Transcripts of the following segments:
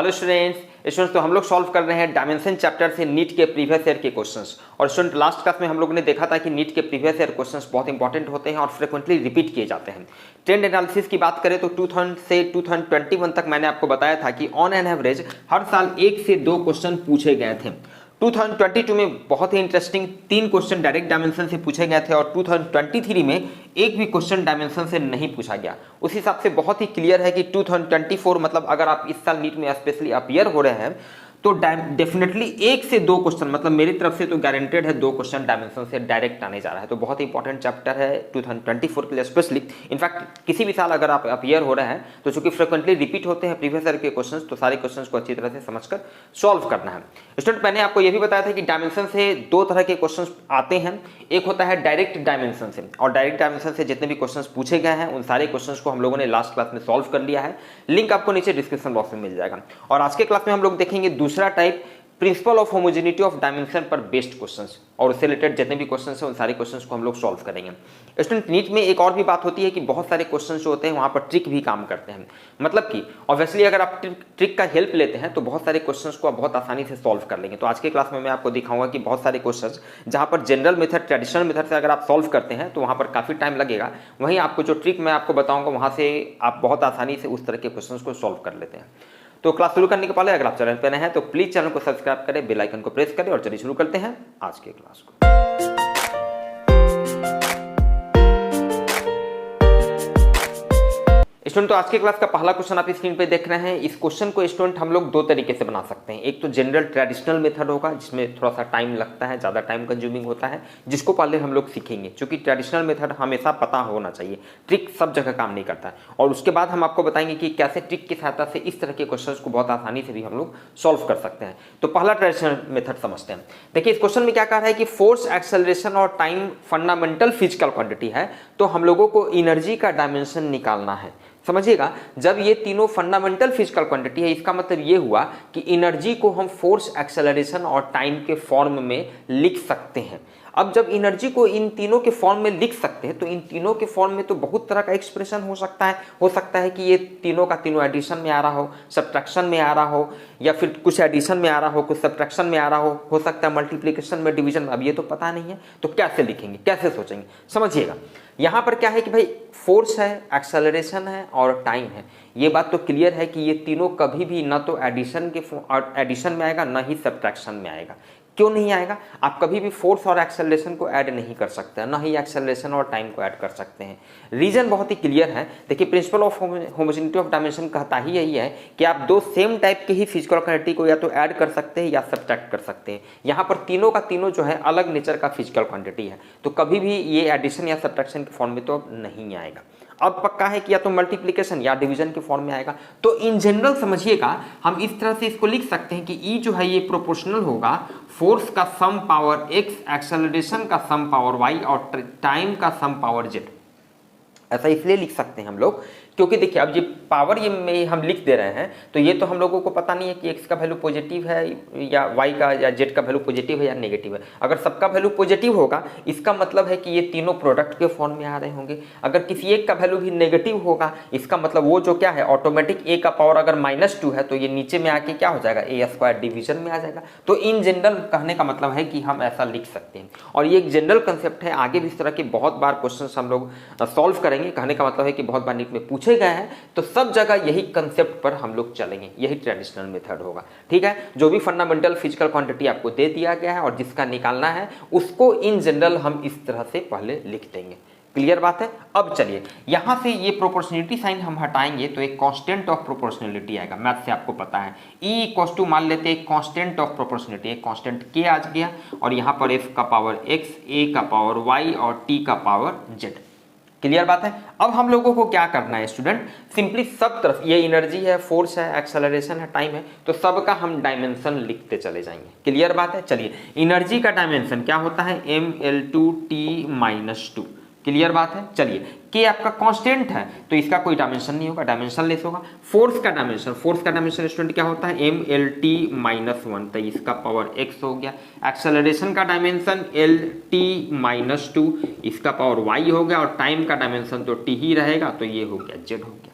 Hello students तो हम लोग सॉल्व कर रहे हैं डायमेंशन चैप्टर से नीट के प्रीवियस ईयर के क्वेश्चंस। और स्टूडेंट लास्ट क्लास में हम लोगों ने देखा था कि नीट के प्रीवियस ईयर क्वेश्चंस बहुत इंपॉर्टेंट होते हैं और फ्रिक्वेंटली रिपीट किए जाते हैं। ट्रेंड एनालिसिस की बात करें तो 2000 से 2021 तक मैंने आपको बताया था कि ऑन एन एवरेज हर साल 1 से 2 क्वेश्चन पूछे गए थे। 2022 में बहुत ही इंटरेस्टिंग 3 क्वेश्चन डायरेक्ट डायमेंशन से पूछे गए थे और 2023 में एक भी क्वेश्चन डायमेंशन से नहीं पूछा गया। उस हिसाब से बहुत ही क्लियर है कि 2024 मतलब अगर आप इस साल नीट में स्पेशली अपीयर हो रहे हैं तो डेफिनेटली 1 से 2 क्वेश्चन मतलब मेरी तरफ से तो गारंटेड है 2 क्वेश्चन डायमेंशन से डायरेक्ट आने जा रहा है। तो बहुत ही इंपॉर्टेंट चैप्टर है 2024 के लिए स्पेशली। इनफैक्ट किसी भी साल अगर आप अपीयर हो रहे हैं तो चूंकि फ्रिक्वेंटली रिपीट होते हैं प्रीवियस ईयर के क्वेश्चंस, तो सारे क्वेश्चंस को अच्छी तरह से समझकर सॉल्व करना है। स्टूडेंट मैंने आपको यह भी बताया था कि डायमेंशन से 2 तरह के क्वेश्चन आते हैं। एक होता है डायरेक्ट डायमेंशन से, और डायरेक्ट डायमेंशन से जितने भी क्वेश्चन पूछे गए हैं उन सारे क्वेश्चन को हम लोगों ने लास्ट क्लास में सॉल्व कर लिया है। लिंक आपको नीचे डिस्क्रिप्शन बॉक्स में मिल जाएगा। और आज के क्लास में हम लोग देखेंगे दूसरा type, principal of homogeneity of dimension पर बेस्ड क्वेश्चंस, और उससे रिलेटेड जितने भी क्वेश्चंस हैं उन सारे क्वेश्चंस को हम लोग सॉल्व करेंगे। स्टूडेंट नीट में एक और भी बात होती है कि बहुत सारे क्वेश्चंस जो होते हैं वहां पर ट्रिक भी काम करते हैं। मतलब कि ऑब्वियसली अगर आप ट्रिक का हेल्प लेते हैं तो बहुत सारे क्वेश्चंस को आप बहुत आसानी से सॉल्व कर लेंगे। तो आज के क्लास में मैं आपको दिखाऊंगा कि बहुत सारे क्वेश्चंस जहां पर जनरल मेथड ट्रेडिशनल मेथड से अगर आप सॉल्व करते हैं तो वहां पर काफी टाइम लगेगा, वहीं आपको जो ट्रिक मैं आपको बताऊंगा वहां से आप बहुत आसानी से उस तरह के क्वेश्चंस को सॉल्व कर लेते हैं। तो क्लास शुरू करने के पहले अगर आप चैनल पर नए हैं तो प्लीज चैनल को सब्सक्राइब करें, बेल आइकन को प्रेस करें और चलिए शुरू करते हैं आज के क्लास को। स्टूडेंट तो आज के क्लास का पहला क्वेश्चन आप स्क्रीन पे देख रहे हैं। इस क्वेश्चन को स्टूडेंट हम लोग 2 तरीके से बना सकते हैं। एक तो जनरल ट्रेडिशनल मेथड होगा जिसमें थोड़ा सा टाइम लगता है, ज्यादा टाइम कंज्यूमिंग होता है, जिसको पहले हम लोग सीखेंगे। क्योंकि ट्रेडिशनल मेथड हमेशा पता होना चाहिए, ट्रिक सब जगह काम नहीं करता है। और उसके बाद हम आपको बताएंगे कि कैसे ट्रिक की सहायता से इस तरह के क्वेश्चन को बहुत आसानी से भी हम लोग सॉल्व कर सकते हैं। तो पहला ट्रेडिशनल मेथड समझते हैं। देखिए इस क्वेश्चन में क्या कहा है कि फोर्स, एक्सेलरेशन और टाइम फंडामेंटल फिजिकल क्वांटिटी है, तो हम लोगों को एनर्जी का डायमेंशन निकालना है। समझिएगा, जब ये तीनों फंडामेंटल फिजिकल क्वांटिटी है इसका मतलब ये हुआ कि एनर्जी को हम फोर्स, एक्सेलरेशन और टाइम के फॉर्म में लिख सकते हैं। अब जब एनर्जी को इन तीनों के फॉर्म में लिख सकते हैं तो इन तीनों के फॉर्म में तो बहुत तरह का एक्सप्रेशन हो सकता है कि ये तीनों का तीनों एडिशन में आ रहा हो, सब्ट्रैक्शन में आ रहा हो, या फिर कुछ एडिशन में आ रहा हो, कुछ सब्ट्रैक्शन में आ रहा हो सकता है मल्टीप्लिकेशन में, डिवीजन में। अब ये तो पता नहीं है तो कैसे लिखेंगे, कैसे सोचेंगे। समझिएगा यहाँ पर क्या है कि भाई फोर्स है, एक्सेलरेशन है और टाइम है। ये बात तो क्लियर है कि ये तीनों कभी भी ना तो एडिशन में आएगा ना ही सब्ट्रैक्शन में आएगा। क्यों नहीं आएगा? आप कभी भी फोर्स और एक्सेलरेशन को ऐड नहीं कर सकते, ना ही एक्सेलरेशन और टाइम को ऐड कर सकते हैं। रीजन बहुत ही क्लियर है। देखिए principal of homogeneity of dimension कहता ही यही है कि आप 2 सेम टाइप के ही फिजिकल क्वांटिटी को या तो ऐड कर सकते हैं या सब्ट्रैक्ट कर सकते हैं। यहाँ पर तीनों का तीनों जो है अलग नेचर का फिजिकल क्वांटिटी है, तो कभी भी ये एडिशन या सब्ट्रैक्शन के फॉर्म में तो नहीं आएगा। अब पक्का है कि या तो मल्टीप्लिकेशन या डिवीजन के फॉर्म में आएगा। तो इन जनरल समझिएगा हम इस तरह से इसको लिख सकते हैं कि ई जो है ये प्रोपोर्शनल होगा फोर्स का सम पावर x, एक्सेलरेशन का सम पावर y और टाइम का सम पावर z। ऐसा इसलिए लिख सकते हैं हम लोग क्योंकि देखिए अब ये पावर ये में हम लिख दे रहे हैं तो ये तो हम लोगों को पता नहीं है कि x का वैल्यू पॉजिटिव है या y का या z का वैल्यू पॉजिटिव है या नेगेटिव है। अगर सबका वैल्यू पॉजिटिव होगा इसका मतलब है कि ये तीनों प्रोडक्ट के फॉर्म में आ रहे होंगे। अगर किसी एक का वैल्यू भी नेगेटिव होगा इसका मतलब वो जो क्या है ऑटोमेटिक a का पावर अगर -2 है तो ये नीचे में आके क्या हो जाएगा a² डिवीजन में आ जाएगा। तो इन जनरल कहने का मतलब है कि हम ऐसा लिख सकते हैं और ये एक जनरल कंसेप्ट है। आगे भी इस तरह के बहुत बार क्वेश्चन हम लोग सॉल्व करेंगे। कहने का मतलब है कि बहुत बार नीट में पूछे गए हैं तो सब जगह यही कंसेप्ट पर हम लोग चलेंगे, यही ट्रेडिशनल मेथड होगा। ठीक है, जो भी फंडामेंटल फिजिकल क्वांटिटी आपको दे दिया गया है और जिसका निकालना है उसको इन जनरल हम इस तरह से पहले लिख देंगे। क्लियर बात है। अब चलिए यहां से ये प्रोपोर्शनलिटी साइन हम हटाएंगे तो एक कांस्टेंट ऑफ प्रोपोर्शनलिटी आएगा। मैथ से आपको पता है E इक्वल टू मान लेते हैं कांस्टेंट ऑफ प्रोपोर्शनलिटी, एक कांस्टेंट K आ गया और यहाँ पर F का पावर X, A का पावर Y और T का पावर Z। क्लियर बात है। अब हम लोगों को क्या करना है स्टूडेंट, सिंपली सब तरफ ये एनर्जी है, फोर्स है, एक्सेलरेशन है, टाइम है, तो सबका हम डायमेंशन लिखते चले जाएंगे। क्लियर बात है। चलिए एनर्जी का डायमेंशन क्या होता है mL2T-2। क्लियर बात है। चलिए के आपका कांस्टेंट है तो इसका कोई डायमेंशन नहीं होगा, डायमेंशनलेस होगा। फोर्स का डायमेंशन स्टूडेंट क्या होता है mLT-1, तो इसका पावर x हो गया। एक्सेलरेशन का डायमेंशन LT-2, इसका पावर y हो गया और टाइम का डायमेंशन तो t ही रहेगा तो ये हो गया z हो गया।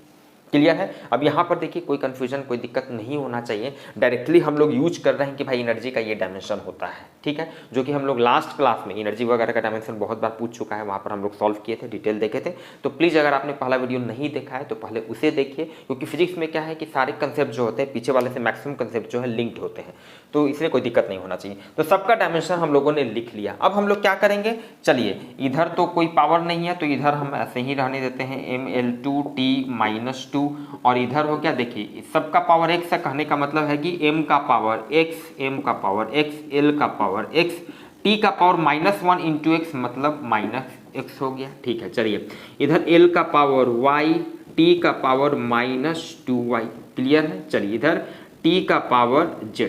क्लियर है। अब यहाँ पर देखिए कोई कंफ्यूजन, कोई दिक्कत नहीं होना चाहिए, डायरेक्टली हम लोग यूज कर रहे हैं कि भाई एनर्जी का ये डायमेंशन होता है, ठीक है, जो कि हम लोग लास्ट क्लास में एनर्जी वगैरह का डायमेंशन बहुत बार पूछ चुका है, वहाँ पर हम लोग सॉल्व किए थे, डिटेल देखे थे। तो प्लीज़ अगर आपने पहला वीडियो नहीं देखा है तो पहले उसे देखिए, क्योंकि फिजिक्स में क्या है कि सारे कंसेप्ट जो होते हैं पीछे वाले से मैक्सिमम कंसेप्ट जो है लिंक्ड होते हैं, तो इसमें कोई दिक्कत नहीं होना चाहिए। तो सबका डायमेंशन हम लोगों ने लिख लिया। अब हम लोग क्या करेंगे, चलिए इधर तो कोई पावर नहीं है तो इधर हम ऐसे ही रहने देते हैं mL2t-2, और इधर हो क्या, देखिए सबका पावर x है, कहने का मतलब है कि m का पावर x, m का पावर x, l का पावर x, t का पावर -1 इंटू x मतलब -x हो गया, ठीक है। चलिए इधर l का पावर y, t का पावर -2y, क्लियर है। चलिए इधर t का पावर z,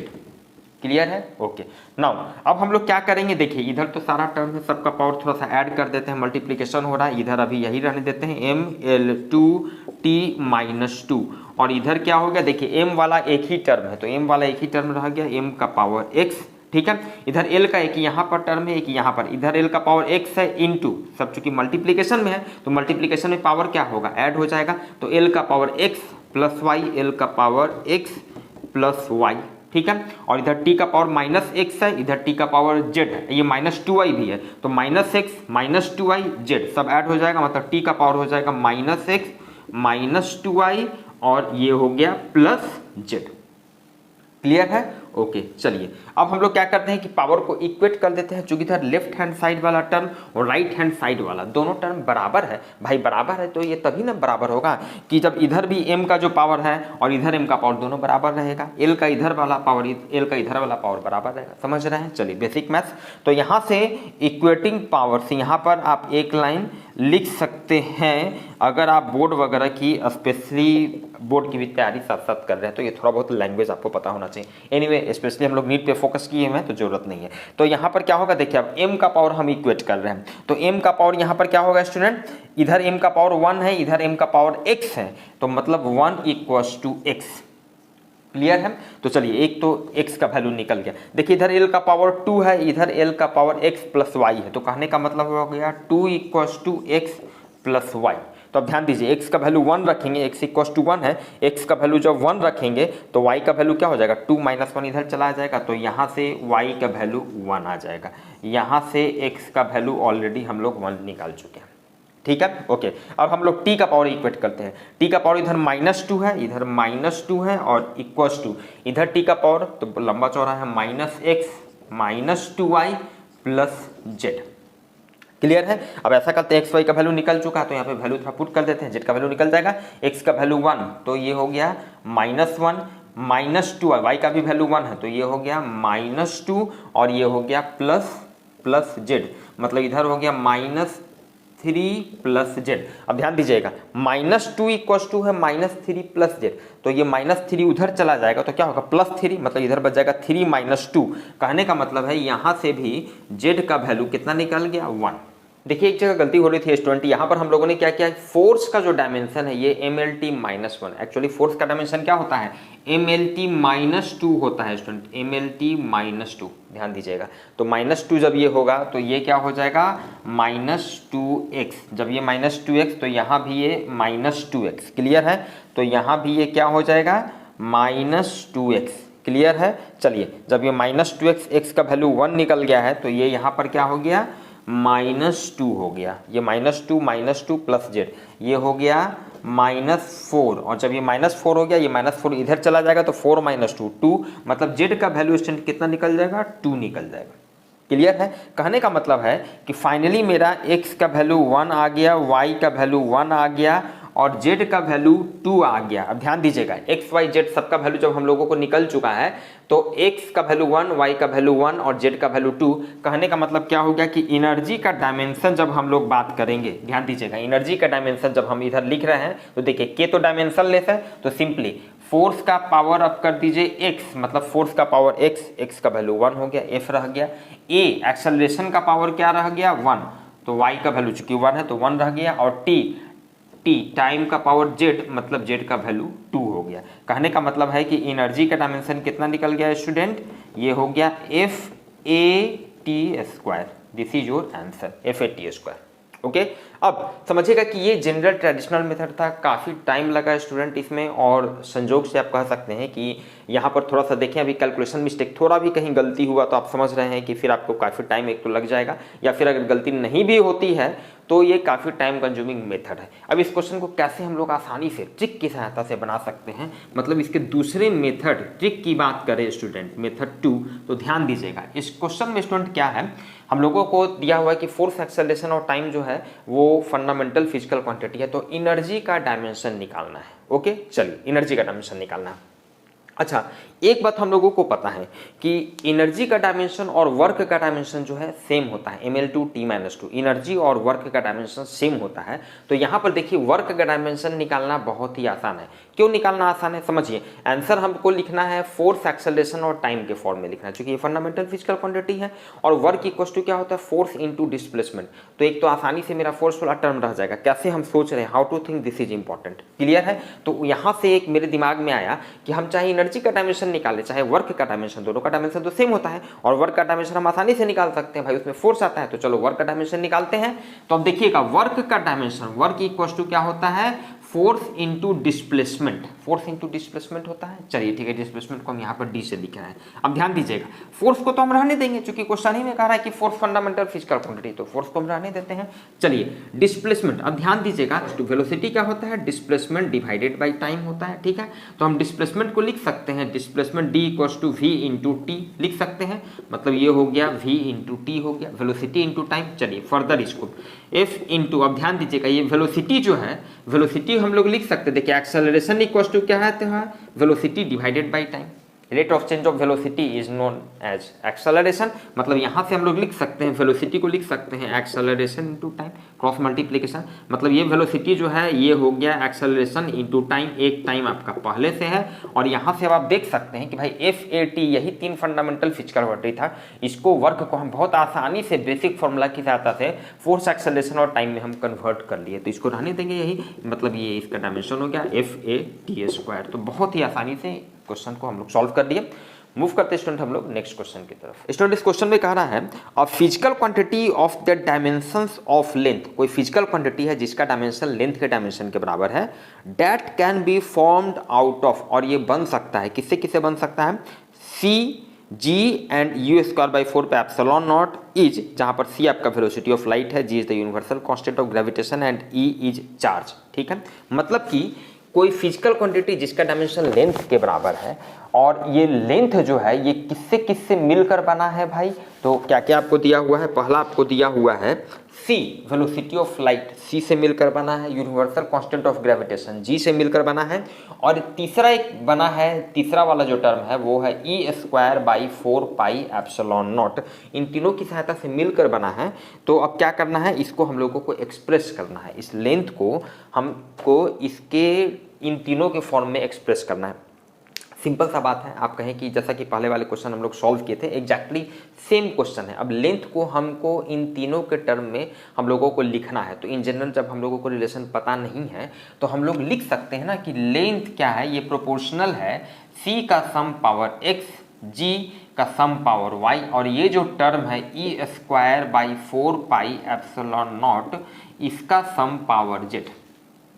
क्लियर है, ओके। नाउ अब हम लोग क्या करेंगे, देखिए इधर तो सारा टर्म है, सबका पावर थोड़ा सा ऐड कर देते हैं, मल्टीप्लिकेशन हो रहा है, इधर अभी यही रहने देते हैं mL2t-2, और इधर क्या हो गया, देखिए m वाला एक ही टर्म है तो m वाला एक ही टर्म रह गया, m का पावर x, ठीक है। इधर l का एक यहाँ पर टर्म है, एक यहाँ पर, इधर l का पावर x है इंटू, सब चूंकि मल्टीप्लिकेशन में है तो मल्टीप्लिकेशन में पावर क्या होगा, ऐड हो जाएगा, तो l का power x plus y, l का पावर x प्लस y, ठीक है। और इधर t का पावर -x है, इधर t का पावर z है, ये -2y भी है, तो -x -2y z सब ऐड हो जाएगा, मतलब t का पावर हो जाएगा -x -2y, और ये हो गया प्लस z, क्लियर है, ओके। चलिए अब हम लोग क्या करते हैं कि पावर को इक्वेट कर देते हैं, चूंकि इधर लेफ्ट हैंड साइड वाला टर्म और राइट हैंड साइड वाला दोनों टर्म बराबर है, भाई बराबर है तो ये तभी ना बराबर होगा कि जब इधर भी m का जो पावर है और इधर m का पावर दोनों बराबर रहेगा, l का इधर वाला पावर l का इधर वाला पावर बराबर रहेगा, समझ रहे हैं। चलिए बेसिक मैथ्स, तो यहाँ से इक्वेटिंग पावर से यहाँ पर आप एक लाइन लिख सकते हैं, अगर आप बोर्ड वगैरह की स्पेशली बोर्ड की भी तैयारी साथ साथ कर रहे हैं तो ये थोड़ा बहुत लैंग्वेज आपको पता होना चाहिए। एनीवे स्पेशली हम लोग नीट पे फोकस किए हुए हैं तो जरूरत नहीं है। तो यहाँ पर क्या होगा, देखिए अब m का पावर हम इक्वेट कर रहे हैं, तो m का पावर यहाँ पर क्या होगा स्टूडेंट, इधर m का पावर 1 है, इधर m का पावर x है, तो मतलब 1 = x, क्लियर है। तो चलिए एक तो x का वैल्यू निकल गया, देखिए इधर l का पावर 2 है, इधर l का पावर x प्लस y है, तो कहने का मतलब हो गया 2 = x प्लस y। तो अब ध्यान दीजिए x का वैल्यू 1 रखेंगे, x = 1 है, x का वैल्यू जब 1 रखेंगे तो y का वैल्यू क्या हो जाएगा, 2 - 1 इधर चला जाएगा, तो यहाँ से y का वैल्यू 1 आ जाएगा, यहाँ से x का वैल्यू ऑलरेडी हम लोग 1 निकाल चुके हैं, ठीक है, ओके। अब हम लोग t का पावर इक्वेट करते हैं, t का पावर इधर -2 है, इधर -2 है, और इक्वल्स टू इधर t का पावर तो लंबा चौड़ा है -x -2y plus z, clear है। अब ऐसा करते हैं, एक्स वाई का वैल्यू निकल चुका है तो यहाँ पे वैल्यू थोड़ा पुट कर देते हैं, जेड का वैल्यू निकल जाएगा, एक्स का वैल्यू 1 तो ये हो गया -1 -2, वाई का भी वैल्यू 1 है तो ये हो गया -2, और ये हो गया प्लस जेड, मतलब इधर हो गया -3 प्लस जेड। अब ध्यान दीजिएगा -2 = है -3 प्लस जेड, तो ये -3 उधर चला जाएगा तो क्या होगा +3, मतलब इधर बच जाएगा 3 - 2, कहने का मतलब है यहाँ से भी जेड का वैल्यू कितना निकल गया 1। देखिए एक जगह गलती हो रही थी स्टूडेंट, यहाँ पर हम लोगों ने क्या किया, फोर्स का जो डायमेंशन है ये mLt-1, एक्चुअली फोर्स का डायमेंशन क्या होता है, mLt-2 होता है स्टूडेंट, mLt-2, ध्यान दीजिएगा। तो -2 जब ये होगा तो ये क्या हो जाएगा -2x, जब ये -2x तो यहाँ भी ये -2x, क्लियर है, तो यहाँ भी ये क्या हो जाएगा -2x, क्लियर है। चलिए जब ये -2x, x का वैल्यू 1 निकल गया है तो ये यहाँ पर क्या हो गया -2 हो गया, ये -2 प्लस जेड, ये हो गया -4, और जब ये -4 हो गया, ये -4 इधर चला जाएगा तो 4 - 2, मतलब जेड का वैल्यू स्टूडेंट कितना निकल जाएगा 2 निकल जाएगा, क्लियर है। कहने का मतलब है कि फाइनली मेरा x का वैल्यू 1 आ गया, y का वैल्यू 1 आ गया, और z का वैल्यू 2 आ गया। अब ध्यान दीजिएगा x y z सबका वैल्यू जब हम लोगों को निकल चुका है तो x का वैल्यू 1, y का वैल्यू 1 और z का वैल्यू 2, कहने का मतलब क्या हो गया कि एनर्जी का डायमेंशन जब हम लोग बात करेंगे, ध्यान दीजिएगा एनर्जी का डायमेंशन जब हम इधर लिख रहे हैं तो देखिए k तो डायमेंशन लेस है, तो सिंपली फोर्स का पावर अप कर दीजिए x, मतलब फोर्स का पावर x का वैल्यू 1 हो गया, f रह गया, a एक्सेलरेशन का पावर क्या रह गया 1, तो y का वैल्यू चूंकि 1 है तो 1 रह गया, और t टाइम का पावर z, मतलब z का वैल्यू 2 हो गया। कहने का मतलब है कि एनर्जी का डायमेंशन कितना निकल गया स्टूडेंट, ये हो गया FAT², this is your answer FAT², okay अब समझिएगा कि ये जनरल ट्रेडिशनल मेथड था, काफ़ी टाइम लगा स्टूडेंट इसमें, और संजोग से आप कह सकते हैं कि यहाँ पर थोड़ा सा देखें अभी कैलकुलेशन मिस्टेक, थोड़ा भी कहीं गलती हुआ तो आप समझ रहे हैं कि फिर आपको काफ़ी टाइम एक तो लग जाएगा, या फिर अगर गलती नहीं भी होती है तो ये काफ़ी टाइम कंज्यूमिंग मेथड है। अब इस क्वेश्चन को कैसे हम लोग आसानी से ट्रिक की सहायता से बना सकते हैं, मतलब इसके दूसरे मेथड ट्रिक की बात करें स्टूडेंट, मेथड 2, तो ध्यान दीजिएगा इस क्वेश्चन में स्टूडेंट क्या है, हम लोगों को दिया हुआ है कि फोर्स, एक्सेलरेशन और टाइम जो है वो फंडामेंटल फिजिकल क्वांटिटी है, तो एनर्जी का डायमेंशन निकालना है। ओके चलिए एनर्जी का डायमेंशन निकालना है। अच्छा एक बात हम लोगों को पता है कि एनर्जी का डायमेंशन और वर्क का डायमेंशन जो है सेम होता है, ml/t-2, एनर्जी और वर्क का डायमेंशन सेम होता है। तो यहाँ पर देखिए वर्क का डायमेंशन निकालना बहुत ही आसान है। क्यों निकालना आसान है समझिए, आंसर हमको लिखना है फोर्स, एक्सेलरेशन और टाइम के फॉर्म में लिखना है, क्योंकि ये फंडामेंटल फिजिकल क्वांटिटी है, और वर्क इक्वल टू क्या होता है, फोर्स इंटू डिस्प्लेसमेंट। तो एक तो आसानी से मेरा फोर्स वाला टर्म रह जाएगा, कैसे हम सोच रहे हैं, how to think, this is important, clear है। तो यहाँ से एक मेरे दिमाग में आया कि हम चाहे एनर्जी का डायमेंशन निकाले चाहे वर्क का डायमेंशन, दोनों का डायमेंशन तो सेम होता है, और वर्क का डायमेंशन हम आसानी से निकाल सकते हैं भाई, उसमें फोर्स आता है, तो चलो वर्क का डायमेंशन निकालते हैं। तो अब देखिएगा वर्क का डायमेंशन, वर्क इक्वल टू क्या होता है, force into displacement, force into displacement होता है। चलिए ठीक है, डिस्प्लेसमेंट को हम यहाँ पर डी से लिख रहे हैं। अब ध्यान दीजिएगा फोर्स को तो हम रहने देंगे, क्योंकि क्वेश्चन ही में कह रहा है कि फोर्स फंडामेंटल फिजिकल क्वांटिटी, तो फोर्स को हम रहने देते हैं। चलिए डिस्प्लेसमेंट, अब ध्यान दीजिएगा वेलोसिटी क्या होता है, डिस्प्लेसमेंट डिवाइडेड बाई टाइम होता है, ठीक है। तो हम डिस्प्लेसमेंट को लिख सकते हैं, displacement D equals to V into T लिख सकते हैं, मतलब ये हो गया वी इंटू टी हो गया, वेलोसिटी इंटू टाइम। चलिए फर्दर इसको एफ इंटू, अब ध्यान दीजिएगा ये वेलोसिटी जो है, वेलोसिटी हम लोग लिख सकते हैं, देखिए एक्सेलरेशन इक्वल्स टू क्या है, तो है velocity divided by time. Rate of change of velocity is known as acceleration, मतलब यहाँ से हम लोग लिख सकते हैं वेलोसिटी को लिख सकते हैं acceleration into time, cross multiplication, मतलब ये वेलोसिटी जो है ये हो गया एक्सेलरेशन इनटू टाइम, एक टाइम आपका पहले से है, और यहाँ से अब आप देख सकते हैं कि भाई FAT यही 3 फंडामेंटल फिजिकल क्वांटिटी था, इसको वर्क को हम बहुत आसानी से बेसिक फॉर्मूला की सहायता से फोर्स, एक्सेलरेशन और टाइम में हम कन्वर्ट कर लिए, तो इसको रहने देंगे यही, मतलब ये इसका डायमेंशन हो गया FAT²। तो बहुत ही आसानी से क्वेश्चन को हम लोग सॉल्व कर दिए। मूव करते स्टूडेंट हम लोग नेक्स्ट क्वेश्चन की तरफ। स्टूडेंट इस क्वेश्चन में कह रहा है a physical quantity of the dimensions of length, कोई फिजिकल क्वांटिटी है जिसका डायमेंशन लेंथ के डायमेंशन के बराबर है, that can be formed out of, और ये बन सकता है किससे किससे बन सकता है, C G एंड U²/4 पे एप्सिलॉन नॉट इज, जहां पर C आपका वेलोसिटी ऑफ लाइट है, G is the universal constant of gravitation and E is charge, ठीक है। मतलब कि कोई फिजिकल क्वांटिटी जिसका डायमेंशन लेंथ के बराबर है, और ये लेंथ जो है ये किससे किससे मिलकर बना है भाई, तो क्या क्या आपको दिया हुआ है, पहला आपको दिया हुआ है C velocity of light, C से मिलकर बना है, universal constant of gravitation G से मिलकर बना है, और तीसरा एक बना है, तीसरा वाला जो टर्म है वो है E²/4πε0, इन तीनों की सहायता से मिलकर बना है। तो अब क्या करना है, इसको हम लोगों को एक्सप्रेस करना है, इस लेंथ को हमको इसके इन तीनों के फॉर्म में एक्सप्रेस करना है। सिंपल सा बात है, आप कहें कि जैसा कि पहले वाले क्वेश्चन हम लोग सॉल्व किए थे, एग्जैक्टली सेम क्वेश्चन है। अब लेंथ को हमको इन तीनों के टर्म में हम लोगों को लिखना है, तो इन जनरल जब हम लोगों को रिलेशन पता नहीं है तो हम लोग लिख सकते हैं ना कि लेंथ क्या है, ये प्रोपोर्शनल है C का सम पावर x, G का सम पावर y, और ये जो टर्म है E²/4πε0 इसका सम पावर z।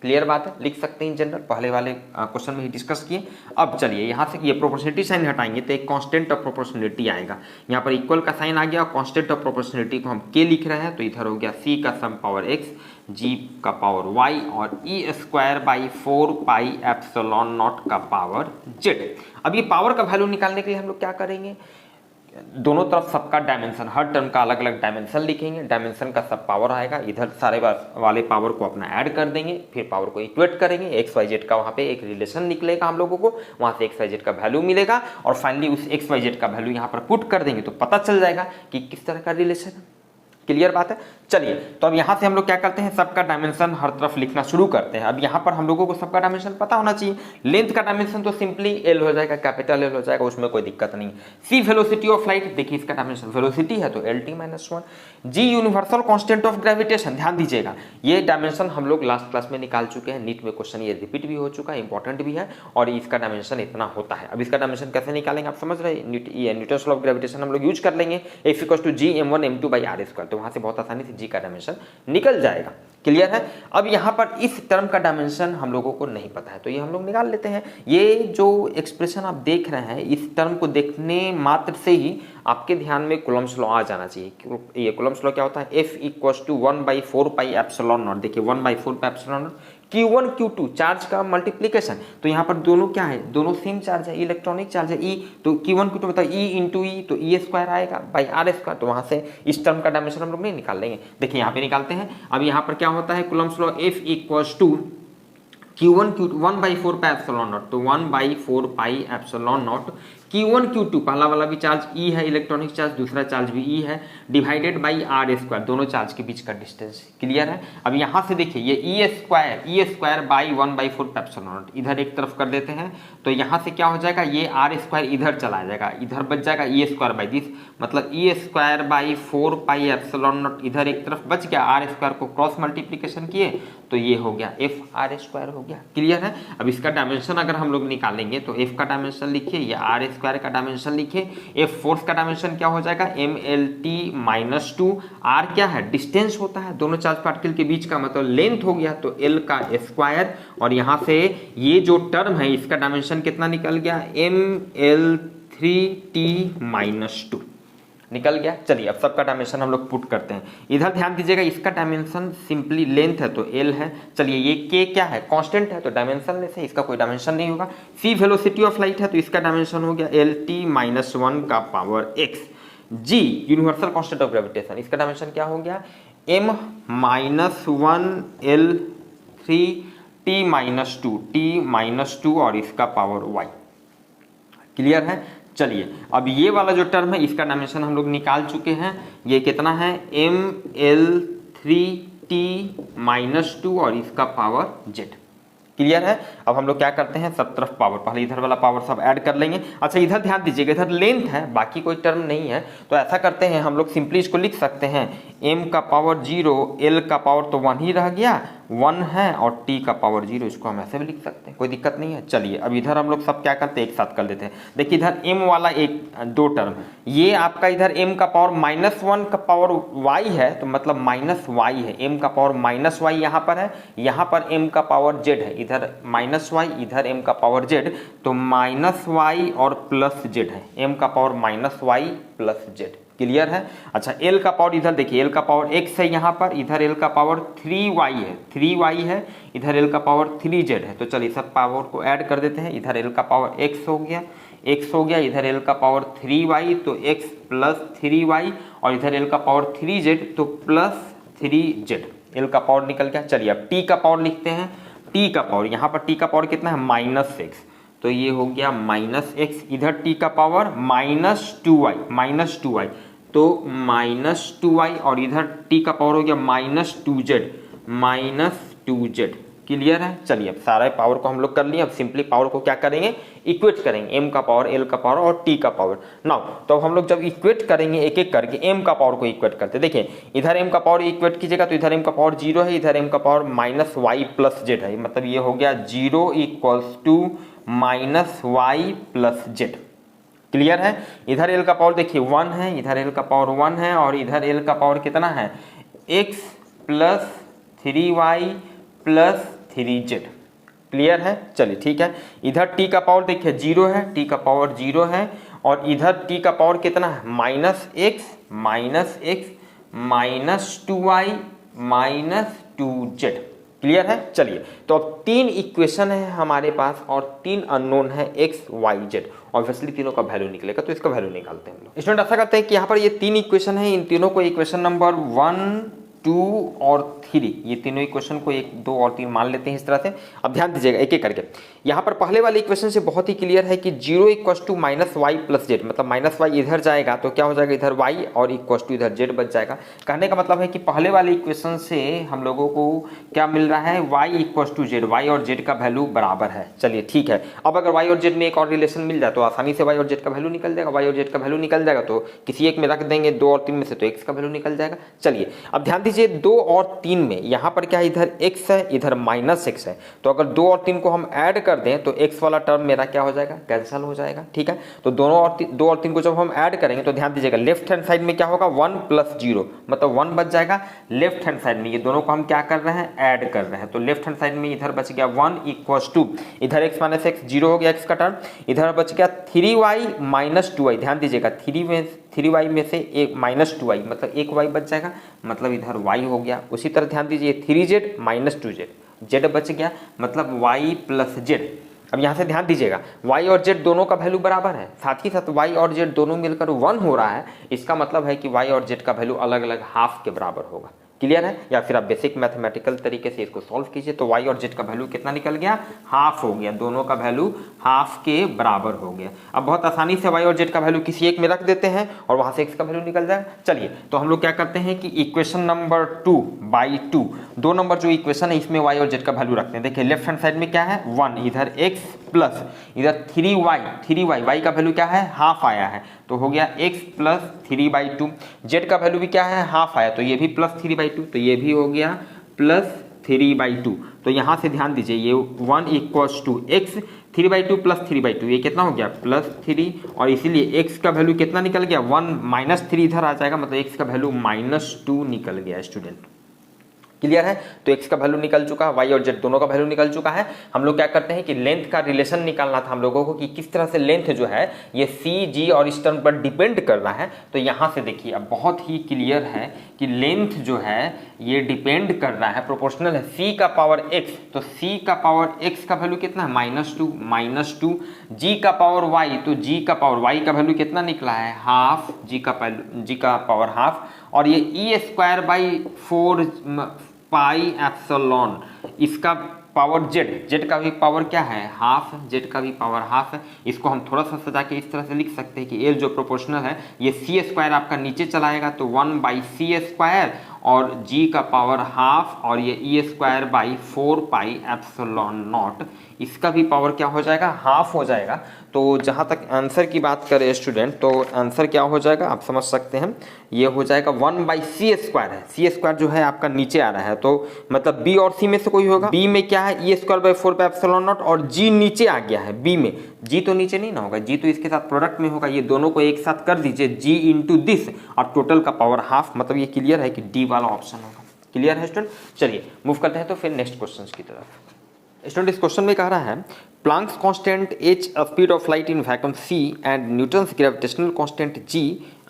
क्लियर बात है, लिख सकते हैं इन जनरल, पहले वाले क्वेश्चन में ही डिस्कस किए। अब चलिए यहाँ से ये प्रोपोर्शनलिटी साइन हटाएंगे तो एक कांस्टेंट ऑफ प्रोपोर्शनलिटी आएगा, यहाँ पर इक्वल का साइन आ गया, और कांस्टेंट ऑफ प्रोपोर्शनलिटी को हम k लिख रहे हैं, तो इधर हो गया C का सम पावर x, G का पावर y, और E²/4πε0 का पावर z। अब ये पावर का वैल्यू निकालने के लिए हम लोग क्या करेंगे, दोनों तरफ सबका डायमेंशन, हर टर्म का अलग अलग डायमेंशन लिखेंगे, डायमेंशन का सब पावर आएगा, इधर सारे वाले पावर को अपना ऐड कर देंगे, फिर पावर को इक्वेट करेंगे, एक्स वाई जेड का वहाँ पे एक रिलेशन निकलेगा हम लोगों को, वहाँ से एक्स वाई जेड का वैल्यू मिलेगा, और फाइनली उस एक्स वाई जेड का वैल्यू यहाँ पर पुट कर देंगे तो पता चल जाएगा कि किस तरह का रिलेशन है। क्लियर बात है। चलिए तो अब यहाँ से हम लोग क्या करते हैं, सबका डायमेंशन हर तरफ लिखना शुरू करते हैं। अब यहाँ पर हम लोगों को सबका डायमेंशन पता होना चाहिए। लेंथ का डायमेंशन तो सिंपली एल हो जाएगा, कैपिटल एल हो जाएगा, उसमें कोई दिक्कत नहीं। सी वेलोसिटी ऑफ लाइट, देखिए इसका डायमेंशन वेलोसिटी है तो L T minus 1। G universal constant of gravitation, ध्यान दीजिएगा ये डायमेंशन हम लोग लास्ट क्लास में निकाल चुके हैं, नीट में क्वेश्चन ये रिपीट भी हो चुका है, इंपॉर्टेंट भी है, और इसका डायमेंशन इतना होता है। अब इसका डायमेंशन कैसे निकालेंगे आप समझ रहे हैं, न्यूटन लॉ ऑफ ग्रेविटेशन हम लोग यूज कर लेंगे, F = G m1 m2/r²। तो वहाँ से बहुत आसानी से जी का डायमेंशन निकल जाएगा। क्लियर है। अब यहाँ पर इस टर्म का डायमेंशन हम लोगों को नहीं पता है, तो ये हम लोग निकाल लेते हैं। ये जो एक्सप्रेशन आप देख रहे हैं, इस टर्म को देखने मात्र से ही आपके ध्यान में कूलम्ब्स लॉ आ जाना चाहिए। ये कूलम्ब्स लॉ क्या होता है, F = 1/4πε0। देखिए 1/4πε0 Q1 Q2 चार्ज का मल्टीप्लीकेशन, तो यहाँ पर दोनों क्या है, दोनों सेम चार्ज है, इलेक्ट्रॉनिक चार्ज है E, तो Q1 Q2 मतलब E × E, तो E² आएगा /R²। तो वहाँ से इस टर्म का डायमेंशन हम लोग नहीं निकाल लेंगे। देखिए यहाँ पे निकालते हैं। अब यहाँ पर क्या होता है, Coulomb's law F = Q1 Q2 1/4πε0, तो 1/4πε0 Q1 Q2 पहला वाला भी चार्ज E है, इलेक्ट्रॉनिक चार्ज, दूसरा चार्ज भी E है, डिवाइडेड बाई R², दोनों चार्ज के बीच का डिस्टेंस। क्लियर है। अब यहाँ से देखिए ये E² बाई 1/4πε0 इधर एक तरफ कर देते हैं, तो यहाँ से क्या हो जाएगा, ये R² इधर चला जाएगा, इधर बच जाएगा E²/दिस, मतलब E²/4πε0 इधर एक तरफ बच गया, R² को क्रॉस मल्टीप्लीकेशन किए तो ये हो गया FR² हो गया। क्लियर है। अब इसका डायमेंशन अगर हम लोग निकालेंगे तो F का डायमेंशन लिखिए, ये R² का डायमेंशन लिखिए, F फोर्स का डायमेंशन क्या हो जाएगा, MLT-2। R क्या है, डिस्टेंस होता है दोनों चार्ज पार्टिकल के बीच का, मतलब लेंथ हो गया, तो L का स्क्वायर, और यहाँ से ये जो टर्म है इसका डायमेंशन कितना निकल गया, ML3T-2 निकल गया। चलिए अब सबका डायमेंशन हम लोग पुट करते हैं। इधर ध्यान दीजिएगा, इसका डायमेंशन सिंपली लेंथ है तो L है। चलिए ये K क्या है, कांस्टेंट है, तो डायमेंशनलेस है, इसका कोई डायमेंशन नहीं होगा। C वेलोसिटी ऑफ लाइट है, तो इसका डायमेंशन हो गया LT-1 का power x। G universal constant of gravitation, इसका डायमेंशन क्या हो गया, M-1L3T-2 और इसका पावर y। क्लियर है। चलिए अब ये वाला जो टर्म है इसका डायमेंशन हम लोग निकाल चुके हैं, ये कितना है, ML3T-2 और इसका पावर z। क्लियर है। अब हम लोग क्या करते हैं, सब तरफ पावर, पहले इधर वाला पावर सब ऐड कर लेंगे। अच्छा इधर ध्यान दीजिएगा, इधर लेंथ है, बाकी कोई टर्म नहीं है, तो ऐसा करते हैं हम लोग सिंपली इसको लिख सकते हैं, m का पावर 0, L का पावर तो 1 ही रह गया, 1 है, और t का पावर 0, इसको हम ऐसे भी लिख सकते हैं, कोई दिक्कत नहीं है। चलिए अब इधर हम लोग सब क्या करते हैं, एक साथ कर देते हैं। देखिए इधर m वाला दो टर्म, ये आपका इधर m का पावर -1 का पावर y है, तो मतलब -y है, m का पावर -y यहाँ पर है, यहाँ पर m का पावर z है, इधर -y, इधर m का पावर z, तो -y और +z है, m का पावर -y + z। क्लियर है। अच्छा L का पावर इधर देखिए, L का पावर x है यहाँ पर, इधर L का पावर 3y है, 3y है, इधर L का पावर 3z है। तो चलिए सब पावर को ऐड कर देते हैं, इधर L का पावर x हो गया, इधर L का पावर 3y, तो x + 3y, और इधर L का पावर 3z, तो +3z, L का पावर निकल गया। चलिए अब t का पावर लिखते हैं, t का पावर, यहाँ पर t का पावर कितना है, -x, तो ये हो गया -x, इधर t का पावर -2y, तो -2y, और इधर t का पावर हो गया -2z। क्लियर है। चलिए अब सारे पावर को हम लोग कर लिए, अब सिंपली पावर को क्या करेंगे, इक्वेट करेंगे, m का पावर, L का पावर और t का पावर। नाउ तो हम लोग जब इक्वेट करेंगे एक एक करके, m का पावर को इक्वेट करते, देखिए इधर m का पावर इक्वेट कीजिएगा, तो इधर m का पावर 0 है, इधर m का पावर -y + z है, मतलब ये हो गया 0 = -y + z। क्लियर है। इधर L का पावर देखिए 1 है, इधर L का पावर 1 है, और इधर L का पावर कितना है, x + 3y + 3z। क्लियर है। चलिए ठीक है। इधर t का पावर देखिए 0 है, t का पावर 0 है, और इधर t का पावर कितना है, -x -2y -2z। क्लियर है। चलिए तो अब 3 इक्वेशन है हमारे पास और 3 अननोन है x y z, ऑब्वियसली तीनों का वैल्यू निकलेगा, तो इसका वैल्यू निकालते हैं हम लोग। स्टूडेंट ऐसा करते हैं कि यहाँ पर ये 3 इक्वेशन है, इन तीनों को इक्वेशन नंबर 1, 2 और 3, ये तीनों इक्वेशन को 1, 2 और 3 मान लेते हैं इस तरह से। अब ध्यान दीजिएगा एक एक करके, यहाँ पर पहले वाले इक्वेशन से बहुत ही क्लियर है कि 0 = -y + z, मतलब -y इधर जाएगा तो क्या हो जाएगा, इधर y, और = इधर z बच जाएगा। कहने का मतलब है कि पहले वाले इक्वेशन से हम लोगों को क्या मिल रहा है, y = z, y और z का वैल्यू बराबर है। चलिए ठीक है। अब अगर y और z में एक और रिलेशन मिल जाए तो आसानी से y और z का वैल्यू निकल जाएगा, y और z का वैल्यू निकल जाएगा तो किसी एक में रख देंगे, 2 और 3 में से, तो x का वैल्यू निकल जाएगा। चलिए अब ध्यान दीजिए 2 और 3 में यहाँ पर क्या है, इधर x है, इधर -x है, तो अगर 2 और 3 को हम ऐड कर दें तो x वाला टर्म मेरा क्या हो जाएगा, कैंसिल हो जाएगा। ठीक है, तो दोनों और 2 और 3 को जब हम ऐड करेंगे तो ध्यान दीजिएगा लेफ्ट हैंड साइड में क्या होगा 1 + 0 मतलब 1 बच जाएगा। लेफ्ट हैंड साइड में ये दोनों को हम क्या कर रहे हैं, ऐड कर रहे हैं। तो लेफ्ट हैंड साइड में इधर बच गया 1 = इधर x - x 0 हो गया x का टर्म, इधर बच गया 3y - 2y। ध्यान दीजिएगा 3y में से एक -2y मतलब एक y बच जाएगा, मतलब इधर y हो गया। उसी तरह ध्यान दीजिए 3z - 2z, z बच गया मतलब y + z। अब यहाँ से ध्यान दीजिएगा y और z दोनों का वैल्यू बराबर है, साथ ही साथ y और z दोनों मिलकर 1 हो रहा है। इसका मतलब है कि y और z का वैल्यू अलग अलग हाफ के बराबर होगा। क्लियर है? या फिर आप बेसिक मैथमेटिकल तरीके से इसको सॉल्व कीजिए तो y और z का वैल्यू कितना निकल गया, हाफ हो गया। दोनों का वैल्यू हाफ के बराबर हो गया। अब बहुत आसानी से y और z का वैल्यू किसी एक में रख देते हैं और वहां से x का वैल्यू निकल जाएगा। चलिए तो हम लोग क्या करते हैं कि इक्वेशन नंबर 2/2 2 नंबर जो इक्वेशन है इसमें y और z का वैल्यू रखते हैं। देखिए लेफ्ट हैंड साइड में क्या है 1, इधर x प्लस इधर 3y y का वैल्यू क्या है, हाफ आया है तो हो गया x + 3/2। z का वैल्यू भी क्या है, हाफ आया तो ये भी +3/2 तो ये भी हो गया +3/2। तो यहाँ से ध्यान दीजिए ये 1 = x 3/2 + 3/2 ये कितना हो गया +3 और इसीलिए x का वैल्यू कितना निकल गया 1 - 3 इधर आ जाएगा मतलब x का वैल्यू -2 निकल गया स्टूडेंट। क्लियर है? तो x का वैल्यू निकल चुका है, y और z दोनों का वैल्यू निकल चुका है। हम लोग क्या करते हैं कि लेंथ का रिलेशन निकालना था हम लोगों को कि किस तरह से लेंथ जो है ये c, g और इस टर्म पर डिपेंड कर रहा है। तो यहाँ से देखिए अब बहुत ही क्लियर है कि लेंथ जो है ये डिपेंड कर रहा है, प्रोपोर्शनल है c का पावर x। तो c का पावर x का वैल्यू कितना है -2, g का पावर y तो g का पावर y का वैल्यू कितना निकला है, हाफ, g का पावर हाफ और ये e² / 4πε इसका पावर z का भी पावर क्या है, हाफ, z का भी पावर हाफ है। इसको हम थोड़ा सा सजा के इस तरह से लिख सकते हैं कि l जो प्रोपोर्शनल है ये c² आपका नीचे चलाएगा तो 1/c² और g का पावर हाफ और ये e² / 4πε0 इसका भी पावर क्या हो जाएगा, हाफ हो जाएगा। तो जहाँ तक आंसर की बात करें स्टूडेंट तो आंसर क्या हो जाएगा आप समझ सकते हैं, ये हो जाएगा 1/c² है। c² जो है आपका नीचे आ रहा है तो मतलब b और c में से कोई होगा। b में क्या है e² / 4πε0 और g नीचे आ गया है b में, g तो नीचे नहीं ना होगा, g तो इसके साथ प्रोडक्ट में होगा। ये दोनों को एक साथ कर दीजिए g × दिस और टोटल का पावर हाफ, मतलब ये क्लियर है कि डी वाला ऑप्शन होगा। क्लियर है स्टूडेंट? चलिए मूव करते हैं तो फिर नेक्स्ट क्वेश्चन की तरफ। स्टूडेंट इस क्वेश्चन में कह रहा है Planck's constant h speed of light in vacuum c and Newton's gravitational constant g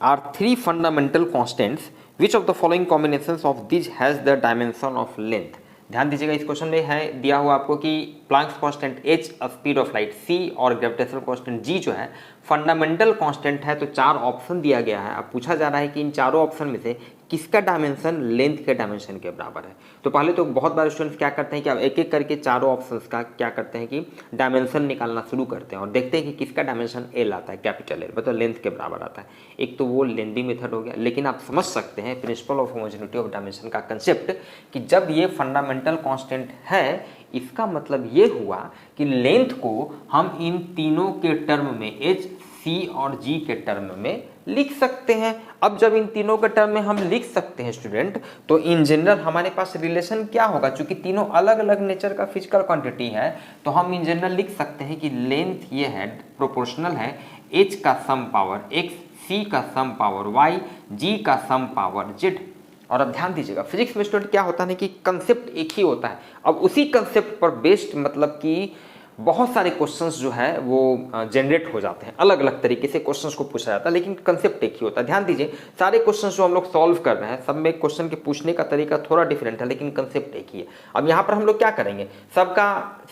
are 3 fundamental constants which of the following combinations of this has the dimension of length. ध्यान दीजिएगा इस question में है दिया हुआ आपको कि planks constant h speed of light c और ग्रेविटेशनल कांस्टेंट g जो है फंडामेंटल कांस्टेंट है। तो 4 ऑप्शन दिया गया है। अब पूछा जा रहा है कि इन चारों ऑप्शन में से किसका डायमेंशन लेंथ के डायमेंशन के बराबर है। तो पहले तो बहुत बार स्टूडेंट्स क्या करते हैं कि अब एक एक करके चारों ऑप्शंस का क्या करते हैं कि डायमेंशन निकालना शुरू करते हैं और देखते हैं कि किसका डायमेंशन एल आता है, कैपिटल एल, मतलब लेंथ के बराबर आता है। एक तो वो लेंदी मेथड हो गया, लेकिन आप समझ सकते हैं principal of homogeneity of dimension का कंसेप्ट कि जब ये फंडामेंटल कॉन्स्टेंट है इसका मतलब ये हुआ कि लेंथ को हम इन तीनों के टर्म में h, c और g के टर्म में लिख सकते हैं। अब जब इन तीनों के टर्म में हम लिख सकते हैं स्टूडेंट तो इन जनरल हमारे पास रिलेशन क्या होगा, चूंकि तीनों अलग अलग नेचर का फिजिकल क्वांटिटी है तो हम इन जनरल लिख सकते हैं कि लेंथ ये है प्रोपोर्शनल है h का सम पावर x, c का सम पावर y, g का सम पावर z। और अब ध्यान दीजिएगा फिजिक्स में स्टूडेंट क्या होता है कि कंसेप्ट एक ही होता है। अब उसी कंसेप्ट पर बेस्ड मतलब कि बहुत सारे क्वेश्चंस जो है वो जनरेट हो जाते हैं, अलग अलग तरीके से क्वेश्चंस को पूछा जाता है, लेकिन कंसेप्ट एक ही होता है। ध्यान दीजिए सारे क्वेश्चंस जो हम लोग सॉल्व कर रहे हैं सब में क्वेश्चन के पूछने का तरीका थोड़ा डिफरेंट है लेकिन कंसेप्ट एक ही है। अब यहाँ पर हम लोग क्या करेंगे, सबका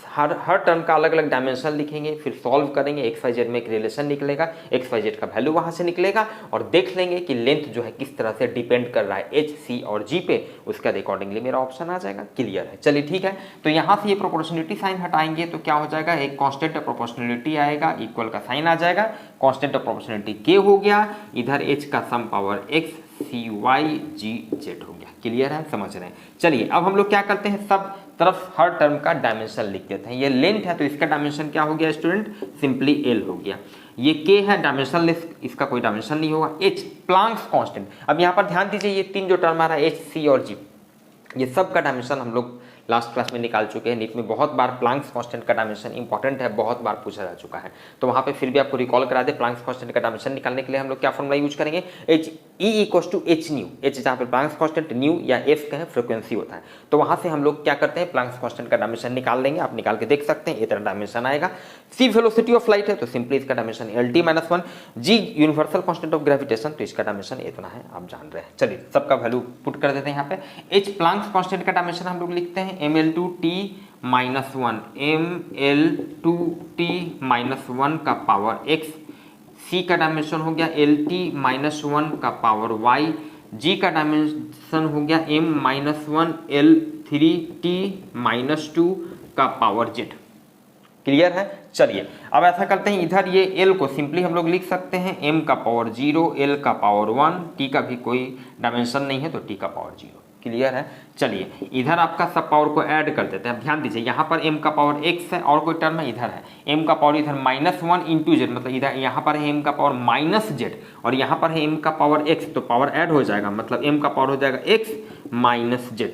हर टर्म का अलग अलग डायमेंशन लिखेंगे, फिर सॉल्व करेंगे, एक्स वाई जेड में एक रिलेशन निकलेगा, एक्स वाई जेड का वैल्यू वहाँ से निकलेगा और देख लेंगे कि लेंथ जो है किस तरह से डिपेंड कर रहा है एच, सी और जी पे, उसका अकॉर्डिंगली मेरा ऑप्शन आ जाएगा। क्लियर है? चलिए ठीक है, तो यहाँ से ये प्रोपोर्शनलिटी साइन हटाएंगे तो क्या हो जाएगा, एक कांस्टेंट ऑफ प्रोपोर्शनलिटी आएगा, इक्वल का साइन आ जाएगा, कांस्टेंट ऑफ प्रोपोर्शनलिटी के हो गया, इधर एच का सम पावर एक्स, सी वाई जी जेड हो गया। क्लियर है? समझ रहे हैं? चलिए अब हम लोग क्या करते हैं, सब तरफ हर टर्म का डायमेंशन लिख देते हैं। ये लेंथ है तो इसका डायमेंशन क्या हो गया स्टूडेंट, सिंपली एल हो गया। ये के है डायमेंशनलेस, इसका कोई डायमेंशन नहीं होगा। एच प्लैंक्स कांस्टेंट, अब यहाँ पर ध्यान दीजिए ये तीन जो टर्म आ रहा है एच, सी और जी, ये सब का डायमेंशन हम लोग लास्ट क्लास में निकाल चुके हैं। नीट में बहुत बार प्लैंक्स कांस्टेंट का डायमेंशन इंपॉर्टेंट है, बहुत बार पूछा जा चुका है, तो वहाँ पे फिर भी आपको रिकॉल करा दे। प्लैंक्स कांस्टेंट का डायमेंशन निकालने के लिए हम लोग क्या फॉर्मूला यूज करेंगे, H E equals to H nu, H जहाँ पे प्लैंक्स कांस्टेंट, न्यू या एफ का है फ्रीक्वेंसी होता है, तो वहाँ से हम लोग क्या करते हैं प्लैंक्स कांस्टेंट का डायमेंशन निकाल लेंगे। आप निकाल के देख सकते हैं, इतना डायमेंशन आएगा। सी वेलोसिटी ऑफ लाइट है तो सिंपली इसका dimension LT-1, G universal constant of gravitation, तो इसका डायमेंशन इतना है, आप जान रहे हैं। चलिए सबका वैल्यू पुट कर देते हैं यहाँ पे। एच प्लैंक्स कांस्टेंट का डायमेंशन हम लोग लिखते हैं ml/t-1, ml/t-1 का पावर x, c का डायमेंशन हो गया LT-1 का पावर y, g का डायमेंशन हो गया m-1 L3t-2 का पावर z। क्लियर है। चलिए अब ऐसा करते हैं, इधर ये l को सिंपली हम लोग लिख सकते हैं m का पावर 0, l का पावर 1, t का भी कोई डायमेंशन नहीं है तो t का पावर 0। क्लियर है। चलिए इधर आपका सब पावर को ऐड कर देते हैं। ध्यान दीजिए यहाँ पर m का पावर x है और कोई टर्म है, इधर है m का पावर इधर -1 इंटू जेड, मतलब इधर यहाँ पर है m का पावर -z और यहाँ पर है m का पावर x, तो पावर ऐड हो जाएगा, मतलब m का पावर हो जाएगा x - z।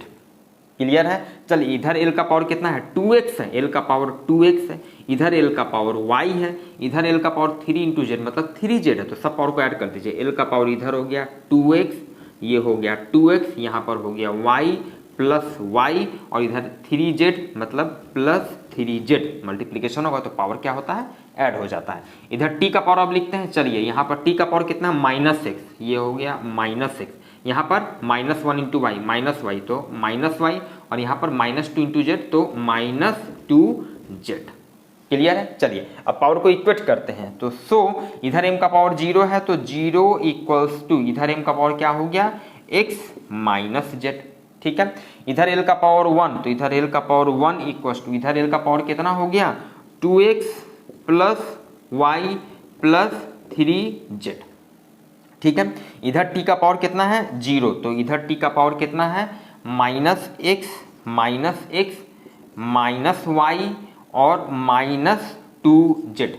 क्लियर है। चलिए इधर l का पावर कितना है 2x है, l का पावर 2x है, इधर l का पावर y है, इधर l का पावर 3 इंटू जेड मतलब 3z है, तो सब पावर को ऐड कर दीजिए। l का पावर इधर हो गया 2x, ये हो गया 2x, यहाँ पर हो गया y प्लस y और इधर 3z मतलब प्लस 3z, मल्टीप्लीकेशन होगा तो पावर क्या होता है ऐड हो जाता है। इधर t का पावर अब लिखते हैं। चलिए यहाँ पर t का पावर कितना -x, ये हो गया -x, यहाँ पर -1 इंटू वाई -y तो -y और यहाँ पर -2 इंटू जेड तो -2z। क्लियर है। चलिए अब पावर को इक्वेट करते हैं, तो इधर m का पावर 0 है तो 0 इक्वल्स टू इधर m का पावर क्या हो गया x - z। ठीक है। इधर l का पावर 1 तो इधर l का पावर 1 इक्वल्स टू इधर l का पावर कितना हो गया 2x plus y plus 3z। ठीक है। इधर t का पावर कितना है 0 तो इधर t का पावर कितना है -x -y और -2z।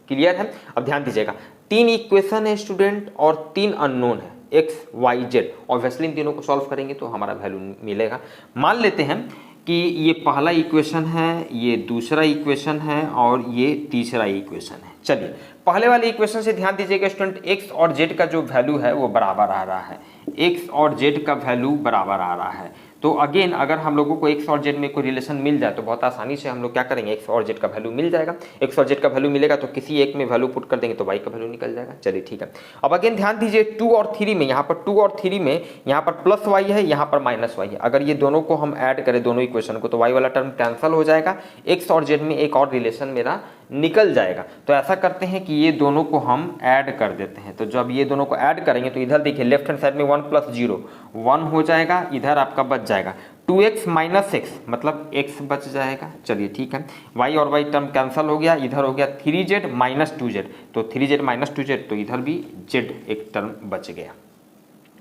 क्लियर है। अब ध्यान दीजिएगा, 3 इक्वेशन है स्टूडेंट और 3 अननोन है x y z। ऑब्वियसली इन तीनों को सॉल्व करेंगे तो हमारा वैल्यू मिलेगा। मान लेते हैं कि ये पहला इक्वेशन है, ये दूसरा इक्वेशन है और ये तीसरा इक्वेशन है। चलिए पहले वाले इक्वेशन से ध्यान दीजिएगा स्टूडेंट, x और z का जो वैल्यू है वो बराबर आ रहा है, x और z का वैल्यू बराबर आ रहा है। तो अगेन अगर हम लोगों को x और z में कोई रिलेशन मिल जाए तो बहुत आसानी से हम लोग क्या करेंगे x और z का वैल्यू मिल जाएगा। x और z का वैल्यू मिलेगा तो किसी एक में वैल्यू पुट कर देंगे तो y का वैल्यू निकल जाएगा। चलिए ठीक है। अब अगेन ध्यान दीजिए 2 और 3 में, यहाँ पर 2 और 3 में यहाँ पर प्लस y है, यहाँ पर माइनस y है। अगर ये दोनों को हम ऐड करें दोनों इक्वेशन को तो y वाला टर्म कैंसिल हो जाएगा, x और z में एक और रिलेशन मेरा निकल जाएगा। तो ऐसा करते हैं कि ये दोनों को हम ऐड कर देते हैं। तो जब ये दोनों को ऐड करेंगे तो इधर देखिए लेफ्ट हैंड साइड में 1 + 0 1 हो जाएगा, इधर आपका बच जाएगा 2x - x मतलब x बच जाएगा। चलिए ठीक है। y और y टर्म कैंसिल हो गया, इधर हो गया 3z - 2z तो 3z - 2z तो इधर भी z एक टर्म बच गया।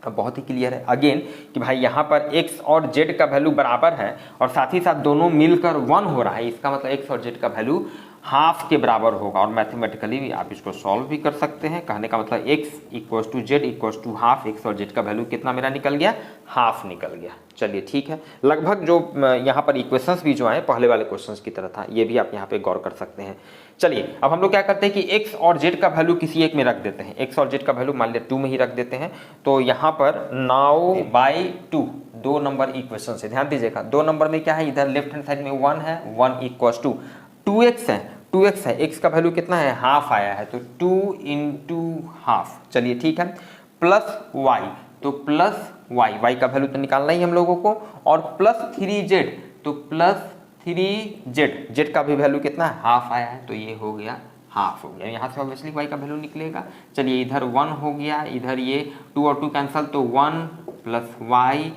अब बहुत ही क्लियर है अगेन कि भाई यहाँ पर x और z का वैल्यू बराबर है और साथ ही साथ दोनों मिलकर 1 हो रहा है, इसका मतलब x और z का वैल्यू हाफ के बराबर होगा और मैथमेटिकली भी आप इसको सॉल्व भी कर सकते हैं। कहने का मतलब x = z = हाफ, x और z का वैल्यू कितना मेरा निकल गया हाफ निकल गया। चलिए ठीक है। लगभग जो यहाँ पर इक्वेशंस भी जो आए पहले वाले क्वेश्चंस की तरह था, ये भी आप यहाँ पे गौर कर सकते हैं। चलिए अब हम लोग क्या करते हैं कि x और z का वैल्यू किसी एक में रख देते हैं। x और z का वैल्यू मान लिया 2 में ही रख देते हैं। तो यहाँ पर 9/2 2 नंबर इक्वेशन से ध्यान दीजिएगा। 2 नंबर में क्या है, इधर लेफ्ट हैंड साइड में 1 है, 1 = 2x है, 2x है, x का वैल्यू कितना है हाफ आया है तो 2 × हाफ। चलिए ठीक है। प्लस y तो प्लस y का वैल्यू तो निकालना ही हम लोगों को और प्लस 3z तो प्लस 3z, z का भी वैल्यू कितना है हाफ आया है तो ये हो गया हाफ हो गया। यहाँ से ऑब्वियसली y का वैल्यू निकलेगा। चलिए इधर 1 हो गया, इधर ये 2 और 2 कैंसिल तो 1 + y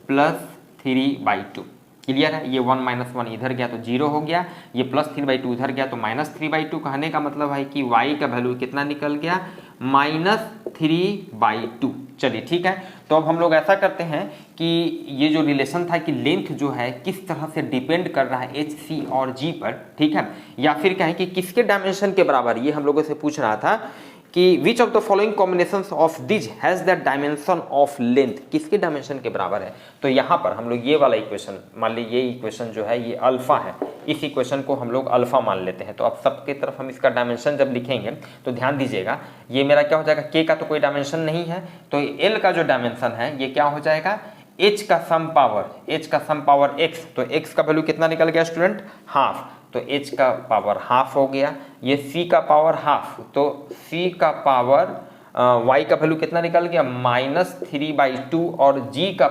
+ 3/2। क्लियर है। ये 1 - 1 इधर गया तो 0 हो गया, ये प्लस 3/2 इधर गया तो -3/2। कहने का मतलब है कि y का वैल्यू कितना निकल गया -3/2। चलिए ठीक है। तो अब हम लोग ऐसा करते हैं कि ये जो रिलेशन था कि लेंथ जो है किस तरह से डिपेंड कर रहा है h, c और g पर, ठीक है, या फिर कहें कि किसके डायमेंशन के बराबर, ये हम लोगों से पूछ रहा था कि which of the following combinations of these has the dimension of length, किसके डायमेंशन के बराबर है। तो यहाँ पर हम लोग ये वाला इक्वेशन मान लीजिए, ये इक्वेशन जो है ये अल्फा है, इस इक्वेशन को हम लोग अल्फा मान लेते हैं। तो अब सबके तरफ हम इसका डायमेंशन जब लिखेंगे तो ध्यान दीजिएगा, ये मेरा क्या हो जाएगा, के का तो कोई डायमेंशन नहीं है, तो एल का जो डायमेंशन है ये क्या हो जाएगा, एच का सम पावर एक्स, तो एक्स का वैल्यू कितना निकल गया स्टूडेंट, हाफ, तो h का पावर हाफ हो गया। ये c का पावर हाफ, तो c का पावर y का वैल्यू कितना निकल गया, -3/2, और g का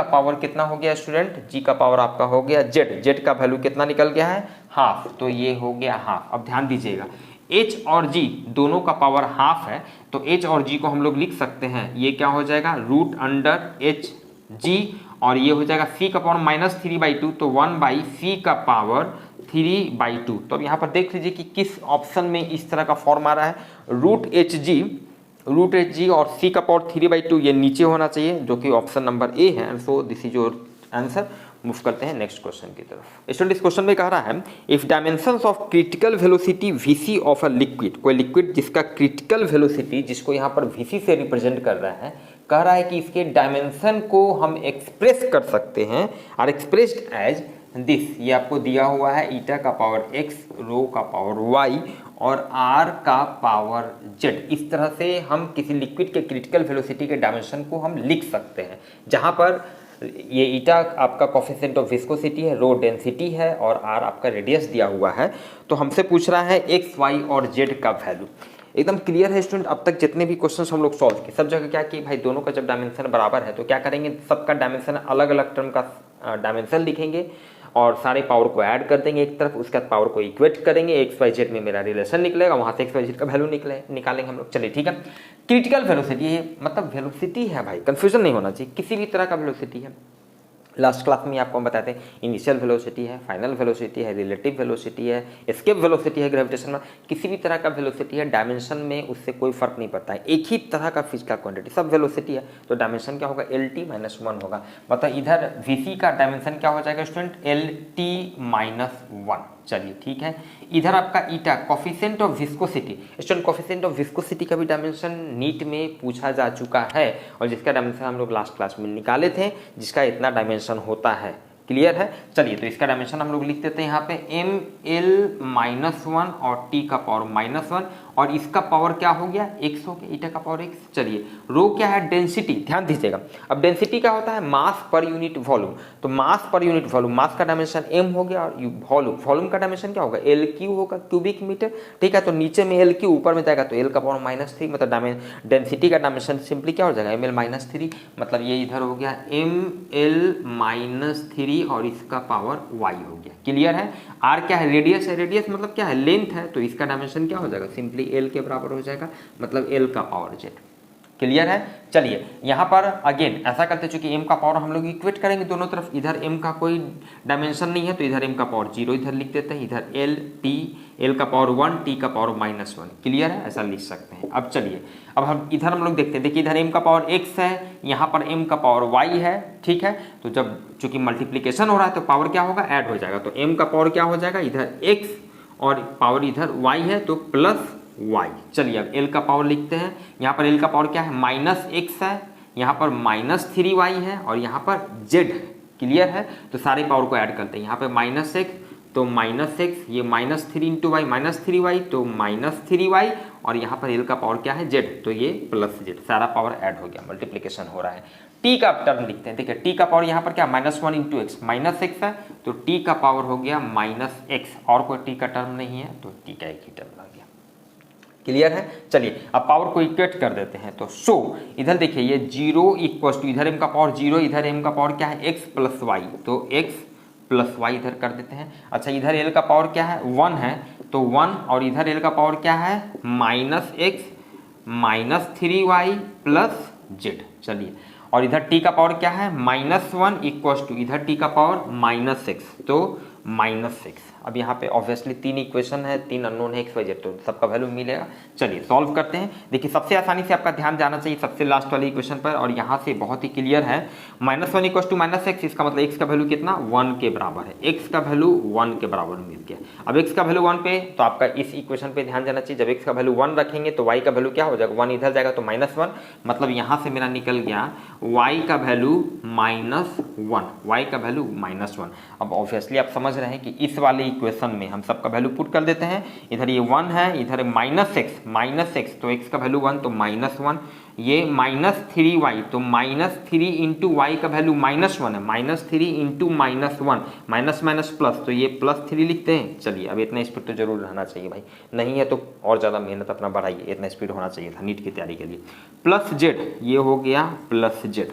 पावर कितना हो गया स्टूडेंट, g का पावर आपका हो गया z का वैल्यू कितना निकल गया है, हाफ, तो ये हो गया हाफ। अब ध्यान दीजिएगा h और g दोनों का पावर हाफ है, तो h और g को हम लोग लिख सकते हैं, ये क्या हो जाएगा √h(g), और ये हो जाएगा c का पावर -3/2, तो 1/c का पावर 3/2। तो अब यहाँ पर देख लीजिए कि किस ऑप्शन में इस तरह का फॉर्म आ रहा है, √hg और c का पावर 3/2 ये नीचे होना चाहिए, जो कि ऑप्शन नंबर ए है। So this is your answer. Move करते हैं नेक्स्ट क्वेश्चन की तरफ। स्टूडेंट इस क्वेश्चन में कह रहा है if dimensions of critical velocity vc of a liquid, कोई लिक्विड जिसका क्रिटिकल वेलोसिटी, जिसको यहाँ पर vc से रिप्रेजेंट कर रहा है, कह रहा है कि इसके डायमेंशन को हम एक्सप्रेस कर सकते हैं, और एक्सप्रेस्ड एज दिस, ये आपको दिया हुआ है ईटा का पावर x, रो का पावर y और r का पावर z। इस तरह से हम किसी लिक्विड के क्रिटिकल वेलोसिटी के डायमेंशन को हम लिख सकते हैं, जहाँ पर ये ईटा आपका कोफिशिएंट ऑफ विस्कोसिटी है, रो डेंसिटी है, और r आपका रेडियस दिया हुआ है। तो हमसे पूछ रहा है x, y और z का वैल्यू। एकदम क्लियर है स्टूडेंट, अब तक जितने भी क्वेश्चंस हम लोग सॉल्व किए सब जगह क्या कि भाई दोनों का जब डायमेंशन बराबर है तो क्या करेंगे, सबका डायमेंशन अलग अलग टर्म का डायमेंशन लिखेंगे और सारे पावर को ऐड कर देंगे एक तरफ, उसके बाद पावर को इक्वेट करेंगे, एक्स वाई जेड में मेरा रिलेशन निकलेगा, वहाँ से एक्स वाई जेड का वैल्यू निकालेंगे हम लोग। चलिए ठीक है, क्रिटिकल वेलोसिटी, ये मतलब वेलोसिटी है भाई, कंफ्यूजन नहीं होना चाहिए, किसी भी तरह का वेलोसिटी है। लास्ट क्लास में आपको हम बताते हैं इनिशियल वेलोसिटी है, फाइनल वेलोसिटी है, रिलेटिव वेलोसिटी है, एस्केप वेलोसिटी है ग्रेविटेशन में, किसी भी तरह का वेलोसिटी है, डायमेंशन में उससे कोई फर्क नहीं पड़ता है, एक ही तरह का फिजिकल क्वांटिटी सब वेलोसिटी है, तो डायमेंशन क्या होगा, LT-1 होगा। मतलब इधर VC का डायमेंशन क्या हो जाएगा स्टूडेंट, LT-1। चलिए ठीक है, इधर आपका eta coefficient of viscosity, student coefficient of viscosity का भी डायमेंशन नीट में पूछा जा चुका है, और जिसका डायमेंशन हम लोग लास्ट क्लास में निकाले थे, जिसका इतना डायमेंशन होता है। क्लियर है। चलिए तो इसका डायमेंशन हम लोग लिख देते हैं यहाँ पे ml-1 और t का पावर -1, और इसका पावर क्या हो गया, x हो गया, ईटा का पावर x। चलिए रो क्या है, डेंसिटी, ध्यान दीजिएगा। अब डेंसिटी क्या होता है, मास पर यूनिट वॉल्यूम, तो मास पर यूनिट वॉल्यूम, मास का डायमेंशन m हो गया, और वॉल्यूम का डायमेंशन क्या होगा, LQ होगा, क्यूबिक मीटर। ठीक है, तो नीचे में LQ ऊपर में जाएगा तो L का पावर -3, मतलब डेंसिटी का डायमेंशन सिंपली क्या हो जाएगा, ml-3, मतलब ये इधर हो गया ml-3 और इसका पावर y हो गया। क्लियर है। r क्या है, रेडियस है, रेडियस मतलब क्या है, लेंथ है, तो इसका डायमेंशन क्या हो जाएगा, सिंपली l के बराबर हो जाएगा, मतलब l का पावर z। क्लियर है। चलिए यहाँ पर अगेन ऐसा करते, चूंकि m का पावर हम लोग इक्वेट करेंगे दोनों तरफ, इधर m का कोई डायमेंशन नहीं है तो इधर m का पावर 0 इधर लिख देते हैं, इधर l का पावर 1, t का पावर -1। क्लियर है, ऐसा लिख सकते हैं। अब चलिए अब हम इधर लोग देखते हैं, देखिए इधर m का पावर x है, यहाँ पर m का पावर y है। ठीक है, तो जब चूंकि मल्टीप्लीकेशन हो रहा है तो पावर क्या होगा, ऐड हो जाएगा, तो m का पावर क्या हो जाएगा, इधर x और पावर इधर y है तो प्लस y। चलिए अब l का पावर लिखते हैं, यहाँ पर l का पावर क्या है, -x है, यहाँ पर -3y है, और यहाँ पर z है। क्लियर है, तो सारे पावर को ऐड करते हैं, यहाँ पे -x तो -x, ये -3 × y -3y तो -3y, और यहाँ पर l का पावर क्या है, z, तो ये +z, सारा पावर ऐड हो गया, मल्टीप्लिकेशन हो रहा है। t का टर्म लिखते हैं, देखिए t का पावर यहाँ पर क्या, -1 × x, -x है तो t का पावर हो गया -x, और कोई t का टर्म नहीं है तो t का एक ही टर्म आ गया। क्लियर है। चलिए अब पावर को इक्वेट कर देते हैं, तो इधर देखिए ये 0 = इधर m का पावर 0, इधर m का पावर क्या है, x + y, तो x + y इधर कर देते हैं। अच्छा इधर l का पावर क्या है, 1 है, तो 1, और इधर l का पावर क्या है, -x -3y + z। चलिए और इधर t का पावर क्या है, -1 = इधर t का पावर -6, तो -6। अब यहाँ पे ऑब्वियसली 3 इक्वेशन है, 3 अननोन है XYZ, तो सबका वैल्यू मिलेगा। चलिए सॉल्व करते हैं। देखिए सबसे आसानी से आपका ध्यान जाना चाहिए सबसे लास्ट वाली इक्वेशन पर, और यहाँ से बहुत ही क्लियर है। -1 = -x, इसका मतलब x का वैल्यू कितना 1 के बराबर है। x का वैल्यू 1 के बराबर मिल गया। अब x का वैल्यू 1 पे, तो आपका इस इक्वेशन पे ध्यान जाना चाहिए। जब x का वैल्यू 1 रखेंगे तो y का वैल्यू क्या हो जाएगा, 1 इधर जाएगा तो -1, मतलब यहाँ से मेरा निकल गया y का वैल्यू -1, y का वैल्यू -1। अब ऑब्वियसली आप समझ रहे हैं कि इस वाले इक्वेशन में हम सबका वैल्यू पुट कर देते हैं। इधर ये 1 है, इधर -x, तो x का वैल्यू 1 तो -1, ये -3y, तो -3 इंटू y का वैल्यू -1 है, -3 इंटू -1, माइनस माइनस प्लस, तो ये +3 लिखते हैं। चलिए अब इतना स्पीड तो जरूर रहना चाहिए भाई, नहीं है तो और ज़्यादा मेहनत अपना बढ़ाइए, इतना स्पीड होना चाहिए था नीट की तैयारी के लिए। +z, ये हो गया +z,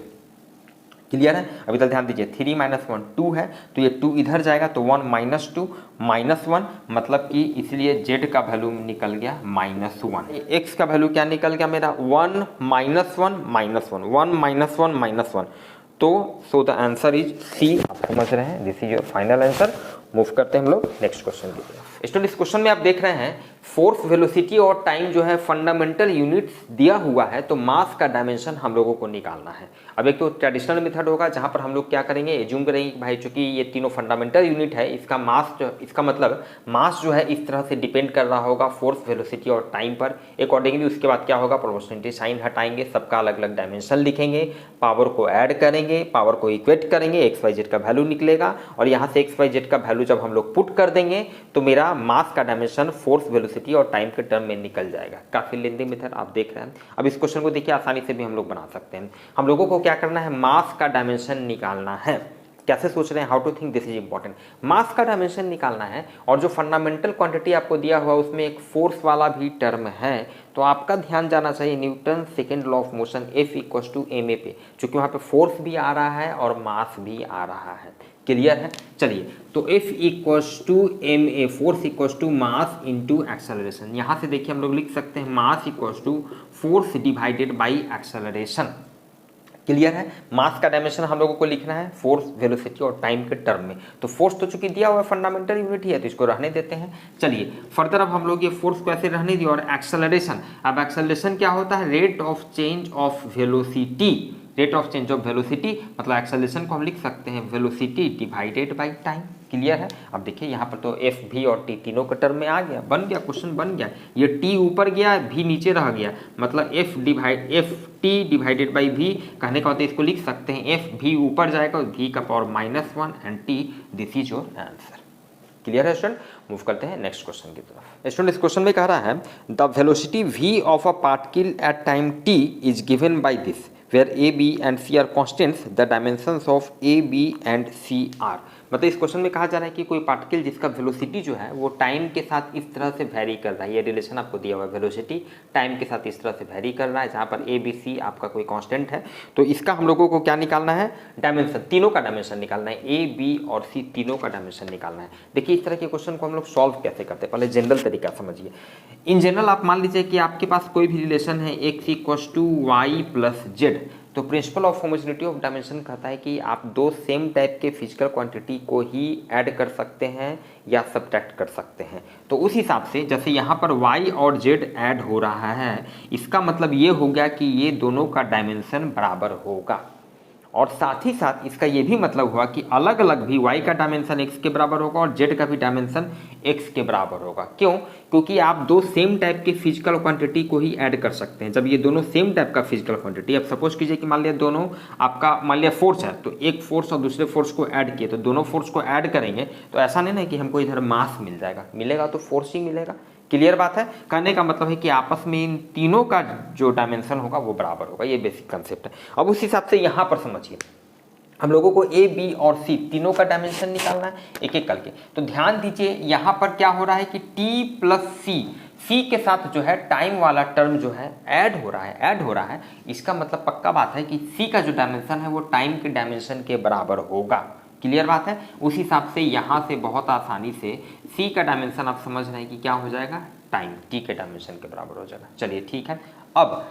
क्लियर है। अभी तक ध्यान दीजिए 3 - 1 2 है, तो ये 2 इधर जाएगा तो 1 - 2 -1, मतलब कि इसलिए z का वैल्यू निकल गया -1। x का वैल्यू क्या निकल गया मेरा 1 - 1 -1, तो so the answer is C. आप समझ रहे हैं, this is your final answer. Move करते हैं हम लोग नेक्स्ट क्वेश्चन की तरफ। स्टूडेंट इस क्वेश्चन में आप देख रहे हैं फोर्स, वेलोसिटी और टाइम जो है फंडामेंटल यूनिट्स दिया हुआ है, तो मास का डायमेंशन हम लोगों को निकालना है। अब एक तो ट्रेडिशनल मेथड होगा जहां पर हम लोग क्या करेंगे, एज्यूम करेंगे कि भाई चूंकि ये तीनों फंडामेंटल यूनिट है, इसका मास जो, इसका मतलब मास जो है इस तरह से डिपेंड कर रहा होगा फोर्स, वेलोसिटी और टाइम पर अकॉर्डिंगली। उसके बाद क्या होगा, प्रोपोर्शनलिटी साइन हटाएंगे, सबका अलग अलग डायमेंशन लिखेंगे, पावर को ऐड करेंगे, पावर को इक्वेट करेंगे, XYZ का वैल्यू निकलेगा, और यहाँ से XYZ का वैल्यू जब हम लोग पुट कर देंगे तो मेरा मास का डायमेंशन फोर्स, वेलोसिटी और टाइम के टर्म में निकल जाएगा। काफी लेंदी मेथड आप देख रहे हैं। अब इस क्वेश्चन को देखिए आसानी से भी हम लोग बना सकते हैं। हम लोगों को क्या करना है, मास का डायमेंशन निकालना है। कैसे सोच रहे हैं, how to think, this is important. Mass का डायमेंशन निकालना है, और जो फंडामेंटल क्वांटिटी आपको दिया हुआ उसमें एक फोर्स वाला भी टर्म है, तो आपका ध्यान जाना चाहिए Newton second law of motion F = ma पे, चूंकि वहां पे फोर्स भी आ रहा है और मास भी आ रहा है। क्लियर है। चलिए तो F = ma, force = mass into acceleration. यहां से देखिए हम लोग लिख सकते हैं मास = force divided by acceleration. Clear है। मास का डायमेंशन हम लोगों को लिखना है फोर्स, वेलोसिटी और टाइम के टर्म में। तो फोर्स तो चूंकि दिया हुआ है फंडामेंटल यूनिट ही है, तो इसको रहने देते हैं। चलिए फर्दर अब हम लोग ये फोर्स को ऐसे रहने दिए, और एक्सेलरेशन, अब एक्सेलरेशन क्या होता है, rate of change of velocity. Rate of change of velocity मतलब एक्सेलरेशन को हम लिख सकते हैं velocity divided by time. Clear है। अब देखिए यहाँ पर तो एफ, भी और टी तीनों का टर्म में आ गया, बन गया, क्वेश्चन बन गया। ये टी ऊपर गया, भी नीचे रह गया, मतलब एफ टी डिवाइडेड बाई भी कहने का होता है, इसको लिख सकते हैं एफ भी ऊपर जाएगा और भी का power -1 and T, this is your answer. Clear है स्टूडेंट। मूव करते हैं नेक्स्ट क्वेश्चन की तरफ। स्टूडेंट इस क्वेश्चन में कह रहा है the velocity v of a particle at time t is given by this where a, b and c are constants, the dimensions of a, b and c are। मतलब इस question में कहा जा रहा है कि कोई पार्टिकल जिसका वेलोसिटी जो है वो टाइम के साथ इस तरह से वेरी कर रहा है। ये रिलेशन आपको दिया हुआ है, वेलोसिटी टाइम के साथ इस तरह से वेरी कर रहा है, जहाँ पर ए बी सी आपका कोई कांस्टेंट है। तो इसका हम लोगों को क्या निकालना है, डायमेंशन, तीनों का डायमेंशन निकालना है, ए बी और सी तीनों का डायमेंशन निकालना है। देखिए इस तरह के क्वेश्चन को हम लोग सॉल्व कैसे करते हैं, पहले जनरल तरीका समझिए। इन जनरल आप मान लीजिए कि आपके पास कोई भी रिलेशन है x = y + z, तो principal of homogeneity of dimension कहता है कि आप दो सेम टाइप के फिजिकल क्वांटिटी को ही ऐड कर सकते हैं या सब्ट्रैक्ट कर सकते हैं। तो उस हिसाब से जैसे यहाँ पर y और z ऐड हो रहा है, इसका मतलब ये हो गया कि ये दोनों का डायमेंशन बराबर होगा, और साथ ही साथ इसका ये भी मतलब हुआ कि अलग अलग भी y का डायमेंशन x के बराबर होगा और z का भी डायमेंशन x के बराबर होगा। क्यों? क्योंकि आप दो सेम टाइप के फिजिकल क्वांटिटी को ही ऐड कर सकते हैं। जब ये दोनों सेम टाइप का फिजिकल क्वांटिटी, अब सपोज कीजिए कि मान लिया दोनों आपका, मान लिया फोर्स है, तो एक फोर्स और दूसरे फोर्स को ऐड किए, तो दोनों फोर्स को ऐड करेंगे तो ऐसा नहीं ना कि हमको इधर मास मिल जाएगा, मिलेगा तो फोर्स ही मिलेगा। क्लियर बात है। कहने का मतलब है कि आपस में इन तीनों का जो डायमेंशन होगा वो बराबर होगा, ये बेसिक कंसेप्ट है। अब उस हिसाब से यहाँ पर समझिए, हम लोगों को ए बी और सी तीनों का डायमेंशन निकालना है एक एक करके। तो ध्यान दीजिए यहाँ पर क्या हो रहा है कि टी प्लस सी के साथ जो है टाइम वाला टर्म जो है ऐड हो रहा है। इसका मतलब पक्का बात है कि सी का जो डायमेंशन है वो टाइम के डायमेंशन के बराबर होगा। क्लियर बात है। उस हिसाब से यहाँ से बहुत आसानी से सी का डायमेंशन आप समझ रहे हैं कि क्या हो जाएगा, टाइम टी के डायमेंशन के बराबर हो जाएगा। चलिए ठीक है। अब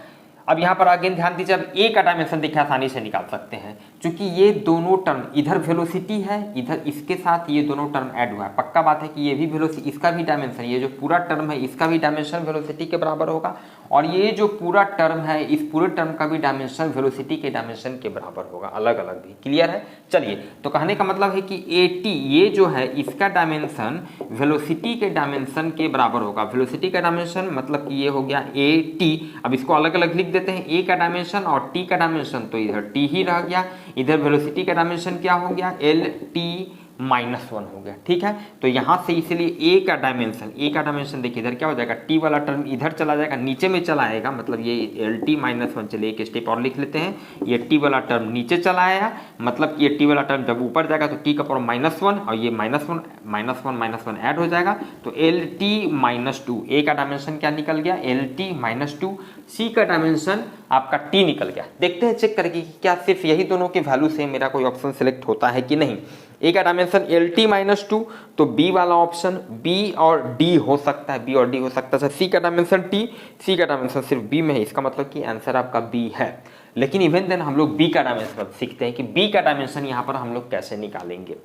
अब यहाँ पर अगेन ध्यान दीजिए, अब ए का डायमेंशन देखिए आसानी से निकाल सकते हैं, क्योंकि ये दोनों टर्म, इधर वेलोसिटी है, इधर इसके साथ ये दोनों टर्म ऐड हुआ है। पक्का बात है कि ये भी वेलोसिटी, इसका भी डायमेंशन, ये जो पूरा टर्म है इसका भी डायमेंशन वेलोसिटी के बराबर होगा, और ये जो पूरा टर्म है इस पूरे टर्म का भी डायमेंशन वेलोसिटी के डायमेंशन के बराबर होगा, अलग अलग भी। क्लियर है? चलिए, तो कहने का मतलब है कि ए टी ये जो है इसका डायमेंशन वेलोसिटी के डायमेंशन के बराबर होगा। वेलोसिटी का डायमेंशन मतलब कि ये हो गया ए टी। अब इसको अलग अलग लिख देते हैं, ए का डायमेंशन और टी का डायमेंशन, तो इधर टी ही रह गया, इधर वेलोसिटी का डायमेंशन क्या हो गया, एल टी -1 हो गया। ठीक है, तो यहां से इसलिए ए का डायमेंशन देखिए इधर क्या हो जाएगा, टी वाला टर्म इधर चला जाएगा, नीचे में चला आएगा, मतलब ये एल टी -1। चलिए एक स्टेप और लिख लेते हैं, ये टी वाला टर्म नीचे चला आया, मतलब कि ये टी वाला टर्म जब ऊपर जाएगा तो टी का पावर -1 और ये -1 ऐड हो जाएगा, तो एल टी -2। ए का डायमेंशन क्या निकल गया, एल टी -2। सी का डायमेंशन आपका टी निकल गया। देखते हैं चेक करके कि क्या सिर्फ यही दोनों के वैल्यू से मेरा कोई ऑप्शन सिलेक्ट होता है कि नहीं। ए का डायमेंशन एल टी -2, तो बी वाला ऑप्शन बी और डी हो सकता है, बी और डी हो सकता है। सी का डायमेंशन टी, सी का डायमेंशन सिर्फ बी में है, इसका मतलब कि आंसर आपका बी है। लेकिन इवन देन हम लोग बी का डायमेंशन सीखते हैं कि बी का डायमेंशन यहाँ पर हम लोग कैसे निकालेंगे।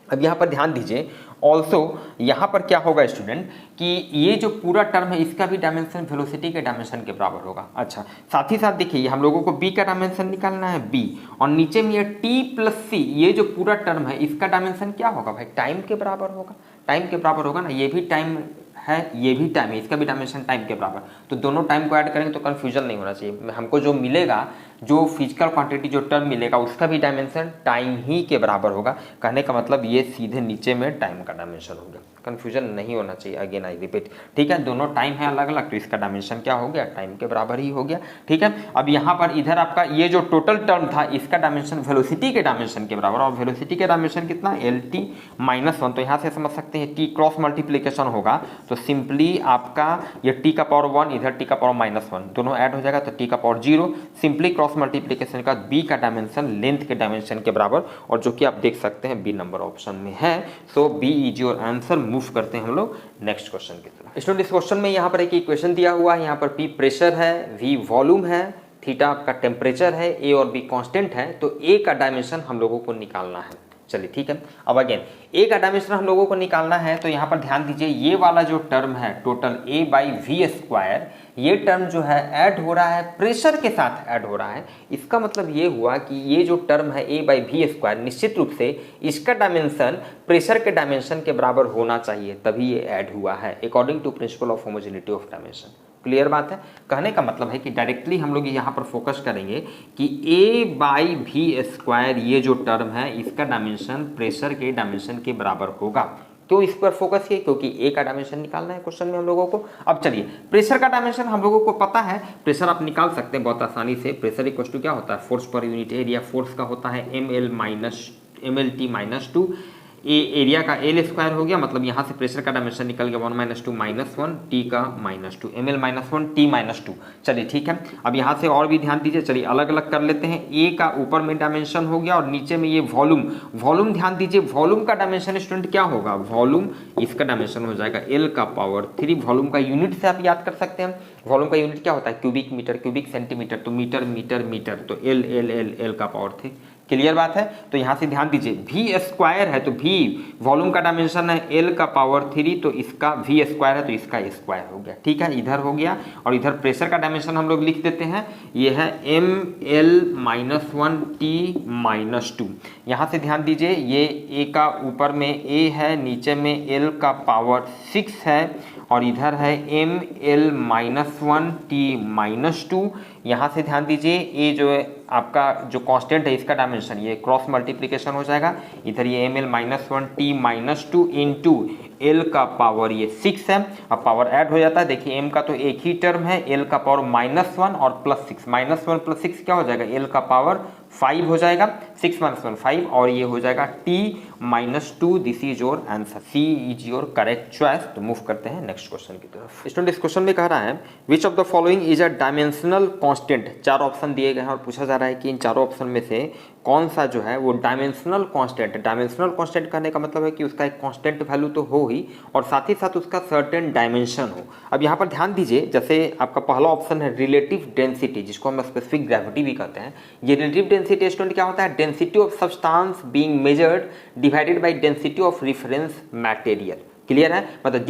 अब यहाँ पर ध्यान दीजिए, ऑल्सो यहाँ पर क्या होगा स्टूडेंट कि ये जो पूरा टर्म है इसका भी डायमेंशन वेलोसिटी के डायमेंशन के बराबर होगा। अच्छा, साथ ही साथ देखिए हम लोगों को बी का डायमेंशन निकालना है बी, और नीचे में ये टी प्लस सी, ये जो पूरा टर्म है इसका डायमेंशन क्या होगा भाई, टाइम के बराबर होगा। टाइम के बराबर होगा ना, ये भी टाइम है, ये भी टाइम है, इसका भी डायमेंशन टाइम के बराबर, तो दोनों टाइम को ऐड करेंगे तो कंफ्यूजन नहीं होना चाहिए। हमको जो मिलेगा, जो फिजिकल क्वांटिटी जो टर्म मिलेगा उसका भी डायमेंशन टाइम ही के बराबर होगा। कहने का मतलब ये सीधे नीचे में टाइम का डायमेंशन होगा, कंफ्यूजन नहीं होना चाहिए। अगेन आई रिपीट, ठीक है, दोनों टाइम है अलग अलग, तो इसका डायमेंशन क्या हो गया, टाइम के बराबर ही हो गया। ठीक है, अब यहाँ पर इधर आपका ये जो टोटल टर्म था इसका डायमेंशन वेलोसिटी के डायमेंशन के बराबर, और वेलोसिटी के डायमेंशन कितना, एल टी -1। तो यहाँ से समझ सकते हैं टी क्रॉस मल्टीप्लीकेशन होगा, तो सिंपली आपका ये टी का पावर 1 इधर टी का पावर -1 दोनों ऐड हो जाएगा, तो टी का पावर 0। सिंपली क्रॉस मल्टीप्लीकेशन का बी का डायमेंशन लेंथ के डायमेंशन के बराबर, और जो कि आप देख सकते हैं बी नंबर ऑप्शन में है। So B is your answer. Move करते हैं हम लोग नेक्स्ट क्वेश्चन की तरफ। स्टूडेंट, इस क्वेश्चन में यहाँ पर एक इक्वेशन दिया हुआ है, यहाँ पर पी प्रेशर है, वी वॉल्यूम है, थीटा आपका टेम्परेचर है, ए और बी कांस्टेंट है, तो ए का डायमेंशन हम लोगों को निकालना है। चलिए ठीक है, अब अगेन ए का डायमेंशन हम लोगों को निकालना है, तो यहाँ पर ध्यान दीजिए ये वाला जो टर्म है total A by V square, ये टर्म जो है ऐड हो रहा है प्रेशर के साथ ऐड हो रहा है। इसका मतलब ये हुआ कि ये जो टर्म है ए बाई वी स्क्वायर, निश्चित रूप से इसका डायमेंशन प्रेशर के डायमेंशन के बराबर होना चाहिए, तभी ये ऐड हुआ है according to principle of homogeneity of dimension. Clear बात है? कहने का मतलब है कि डायरेक्टली हम लोग यहाँ पर फोकस करेंगे कि ए बाई वी स्क्वायर ये जो टर्म है इसका डायमेंशन प्रेशर के डायमेंशन के बराबर होगा। क्यों इस पर फोकस किया? क्योंकि ए का डायमेंशन निकालना है क्वेश्चन में हम लोगों को। अब चलिए, प्रेशर का डायमेंशन हम लोगों को पता है, प्रेशर आप निकाल सकते हैं बहुत आसानी से। प्रेशर इक्वल टू क्या होता है, force per unit area. Force का होता है ml टी -2, ए एरिया का एल स्क्वायर हो गया, मतलब यहाँ से प्रेशर का डायमेंशन निकल गया 1 - 2 -1 टी का -2 ml -1 टी -2। चलिए ठीक है, अब यहाँ से और भी ध्यान दीजिए, चलिए अलग अलग कर लेते हैं। ए का ऊपर में डायमेंशन हो गया और नीचे में ये वॉल्यूम ध्यान दीजिए, वॉल्यूम का डायमेंशन स्टूडेंट क्या होगा, वॉल्यूम इसका डायमेंशन हो जाएगा एल का पावर 3। वॉल्यूम का यूनिट से आप याद कर सकते हैं, वॉल्यूम का यूनिट क्या होता है, क्यूबिक मीटर, क्यूबिक सेंटीमीटर, तो मीटर मीटर मीटर, तो एल का पावर 3। क्लियर बात है? तो यहाँ से ध्यान दीजिए, वी स्क्वायर है तो वी वॉल्यूम का डायमेंशन है एल का पावर 3, तो इसका वी स्क्वायर है तो इसका स्क्वायर हो गया। ठीक है, इधर हो गया, और इधर प्रेशर का डायमेंशन हम लोग लिख देते हैं, ये है ml -1 टी -2। यहाँ से ध्यान दीजिए, ये ए का ऊपर में ए है, नीचे में एल का पावर 6 है, और इधर है ml -1 टी -2। यहाँ से ध्यान दीजिए, ये जो है आपका जो कांस्टेंट है इसका डायमेंशन ये क्रॉस मल्टीप्लिकेशन हो जाएगा, इधर ये ml -1 टी -2 इंटू एल का पावर ये 6 है। अब पावर ऐड हो जाता है, देखिए एम का तो एक ही टर्म है, एल का पावर -1 और +6, -1 + 6 क्या हो जाएगा, एल का पावर 5 हो जाएगा, 6 - 1 5, और ये हो जाएगा t -2। This is your answer, C is your correct choice. तो मूव करते हैं नेक्स्ट क्वेश्चन की तरफ। स्टूडेंट, इस क्वेश्चन में कह रहा है which of the following is a dimensional constant. 4 option दिए गए हैं और पूछा जा रहा है कि इन चारों ऑप्शन में से कौन सा जो है वो डायमेंशनल कांस्टेंट है। डायमेंशनल कांस्टेंट कहने का मतलब है कि उसका एक कांस्टेंट वैल्यू तो हो ही और साथ ही साथ उसका सर्टेन डायमेंशन हो। अब यहाँ पर ध्यान दीजिए, जैसे आपका पहला ऑप्शन है रिलेटिव डेंसिटी, जिसको हम स्पेसिफिक ग्रेविटी भी कहते हैं। ये रिलेटिव डेंसिटी स्टूडेंट क्या होता है, density of substance being measured divided by density of reference material. Clear है, मतलब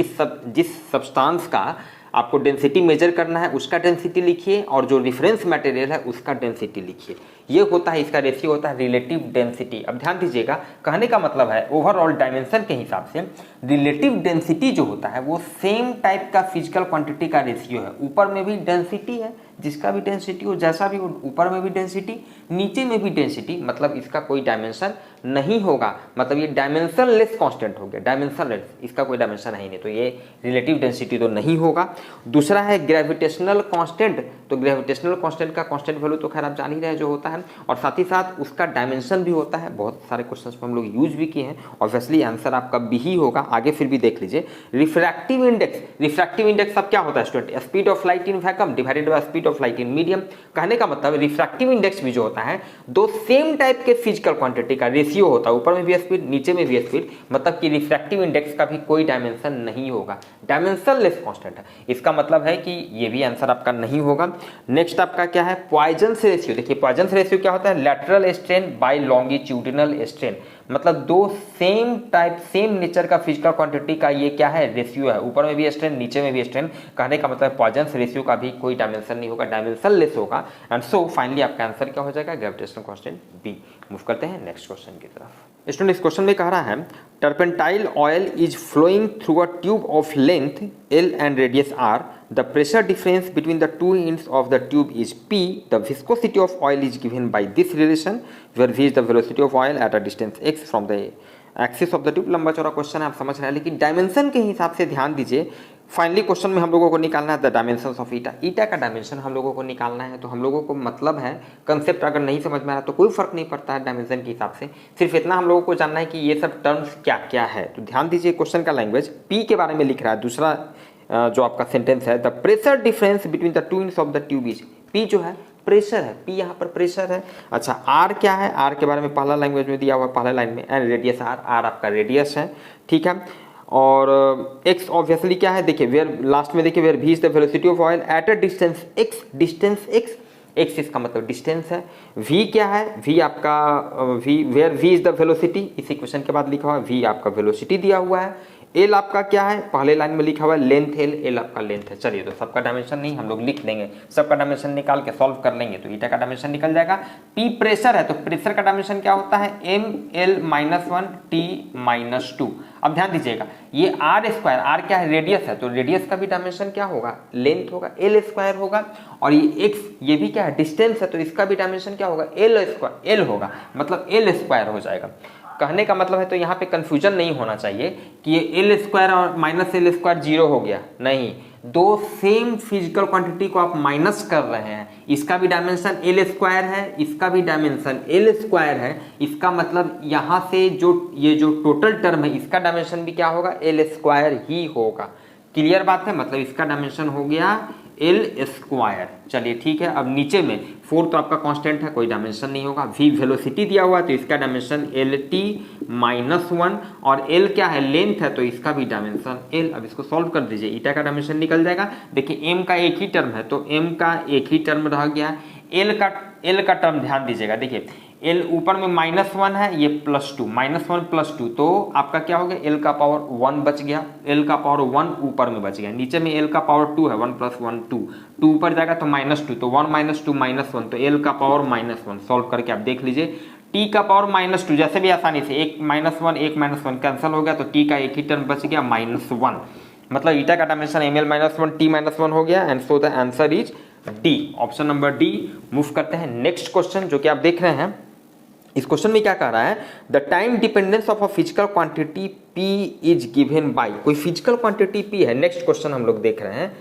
जिस सब्सटेंस का आपको डेंसिटी मेजर करना है उसका डेंसिटी लिखिए और जो रेफरेंस मटेरियल है उसका डेंसिटी लिखिए। ये होता है, इसका रेशियो होता है रिलेटिव डेंसिटी। अब ध्यान दीजिएगा, कहने का मतलब है ओवरऑल डायमेंशन के हिसाब से रिलेटिव डेंसिटी जो होता है वो सेम टाइप का फिजिकल क्वांटिटी का रेशियो है। ऊपर में भी डेंसिटी है, जिसका भी डेंसिटी हो, जैसा भी हो, ऊपर में भी डेंसिटी, नीचे में भी डेंसिटी, मतलब इसका कोई डायमेंशन नहीं होगा, मतलब ये डायमेंशन लेस कांस्टेंट हो गया, डायमेंशन लेस, इसका कोई डायमेंशन है ही नहीं, तो ये रिलेटिव डेंसिटी तो नहीं होगा। दूसरा है ग्रेविटेशनल कांस्टेंट, तो ग्रेविटेशनल कांस्टेंट का कांस्टेंट वैल्यू तो खैर आप जान ही रहे हैं जो होता है, और साथ ही साथ उसका डायमेंशन भी होता है। बहुत सारे क्वेश्चंस में हम लोग यूज भी किए हैं, ऑब्वियसली आंसर आपका बी ही होगा, आगे फिर भी देख लीजिए। रिफ्रैक्टिव इंडेक्स, रिफ्रैक्टिव इंडेक्स अब क्या होता है student, speed of light in vacuum divided by speed of light in medium. कहने का मतलब रिफ्रैक्टिव इंडेक्स भी जो होता है दो सेम टाइप के फिजिकल क्वांटिटी का रेशियो होता है, ऊपर में भी स्पीड नीचे में भी स्पीड, मतलब कि रिफ्रैक्टिव इंडेक्स का भी कोई डायमेंशन नहीं होगा, डायमेंशन लेस कांस्टेंट है। इसका मतलब है कि ये भी आंसर आपका नहीं होगा। नेक्स्ट आपका क्या है, पॉइजन्स रेशियो। देखिए पॉइजन्स रेशियो क्या होता है, lateral strain by longitudinal strain, मतलब दो सेम टाइप सेम नेचर का फिजिकल क्वांटिटी का ये क्या है, रेशियो है, ऊपर में भी स्ट्रेन नीचे में भी स्ट्रेन। कहने का मतलब पॉइजन्स रेशियो का भी कोई डायमेंशन नहीं होगा, डायमेंशन लेस होगा। एंड सो फाइनली आपका आंसर क्या हो जाएगा, ग्रेविटेशनल कांस्टेंट बी। मूव करते हैं नेक्स्ट क्वेश्चन की तरफ। स्टूडेंट इस क्वेश्चन में कह रहा है turpentine oil is flowing through a tube of length L and radius R. The pressure difference between the two ends of the tube is P. The viscosity of oil is given by this relation, where V is the velocity of oil at a distance x from the axis of the tube. लंबा चौड़ा question है, आप समझ रहे हैं, लेकिन dimension के हिसाब से ध्यान दीजिए। फाइनली क्वेश्चन में हम लोगों को निकालना है द डायमेंशन ऑफ ईटा। ईटा का डायमेंशन हम लोगों को निकालना है, तो हम लोगों को मतलब है कंसेप्ट अगर नहीं समझ में आ रहा तो कोई फर्क नहीं पड़ता है डायमेंशन के हिसाब से, सिर्फ इतना हम लोगों को जानना है कि ये सब टर्म्स क्या क्या है। तो ध्यान दीजिए क्वेश्चन का लैंग्वेज पी के बारे में लिख रहा है। दूसरा जो आपका सेंटेंस है, the pressure difference between the two ends of the tube is, P जो है प्रेशर है, पी यहाँ पर प्रेशर है। अच्छा आर क्या है, आर के बारे में पहला लैंग्वेज में दिया हुआ है, पहला लाइन में, एंड रेडियस आर, आर आपका रेडियस है, ठीक है। और एक्स ऑब्वियसली क्या है, देखिए वेयर लास्ट में देखिए where V is the velocity of oil at a distance X, distance X, X इसका मतलब डिस्टेंस है। वी क्या है, वी आपका V where V is the velocity, इस इक्वेशन के बाद लिखा हुआ है वी आपका वेलोसिटी दिया हुआ है। एल आपका क्या है, पहले लाइन में लिखा हुआ है लेंथ एल, एल आपका लेंथ है। चलिए तो सबका डायमेंशन नहीं हम लोग लिख देंगे, सबका डायमेंशन निकाल के सॉल्व कर लेंगे तो ईटा का डायमेंशन निकल जाएगा। पी प्रेशर है तो प्रेशर का डायमेंशन क्या होता है, एम एल -1 टी -2। अब ध्यान दीजिएगा ये आर स्क्वायर, आर क्या है रेडियस है, तो रेडियस का भी डायमेंशन क्या होगा, लेंथ होगा, एल स्क्वायर होगा। और ये एक्स ये भी क्या है डिस्टेंस है, तो इसका भी डायमेंशन क्या होगा, एल स्क्वायर, एल होगा, मतलब एल स्क्वायर हो जाएगा। कहने का मतलब है तो यहाँ पे कंफ्यूजन नहीं होना चाहिए कि ये एल स्क्वायर और माइनस एल स्क्वायर जीरो हो गया, नहीं, दो सेम फिजिकल क्वांटिटी को आप माइनस कर रहे हैं, इसका भी डायमेंशन एल स्क्वायर है, इसका भी डायमेंशन एल स्क्वायर है, इसका मतलब यहाँ से जो ये जो टोटल टर्म है इसका डायमेंशन भी क्या होगा, एल स्क्वायर ही होगा। क्लियर बात है, मतलब इसका डायमेंशन हो गया एल स्क्वायर। चलिए ठीक है, अब नीचे में 4 तो आपका कांस्टेंट है, कोई डायमेंशन नहीं होगा। वी वेलोसिटी दिया हुआ है तो इसका डायमेंशन एल टी -1, और एल क्या है लेंथ है तो इसका भी डायमेंशन एल। अब इसको सॉल्व कर दीजिए, ईटा का डायमेंशन निकल जाएगा। देखिए एम का एक ही टर्म है तो एम का एक ही टर्म रह गया, एल का टर्म ध्यान दीजिएगा, देखिए एल ऊपर में -1 है, ये +2, -1 +2 तो आपका क्या हो गया, एल का पावर 1 बच गया, एल का पावर 1 ऊपर में बच गया, नीचे में एल का पावर 2 है, 1 + 1 2, 2 ऊपर जाएगा तो -2, तो 1 - 2 -1, तो एल का पावर -1। सॉल्व करके आप देख लीजिए, टी का पावर -2 जैसे भी आसानी से, एक -1 एक -1 कैंसिल हो गया तो टी का एक ही टर्म बच गया -1, मतलब ईटा का डायमेंशन एम एल -1 टी -1 हो गया। And so the answer is D, option number D. Move करते हैं नेक्स्ट क्वेश्चन जो कि आप देख रहे हैं। इस क्वेश्चन में क्या कह रहा है, the time dependence of a physical quantity P is given by, कोई फिजिकल क्वांटिटी P है। नेक्स्ट क्वेश्चन हम लोग देख रहे हैं,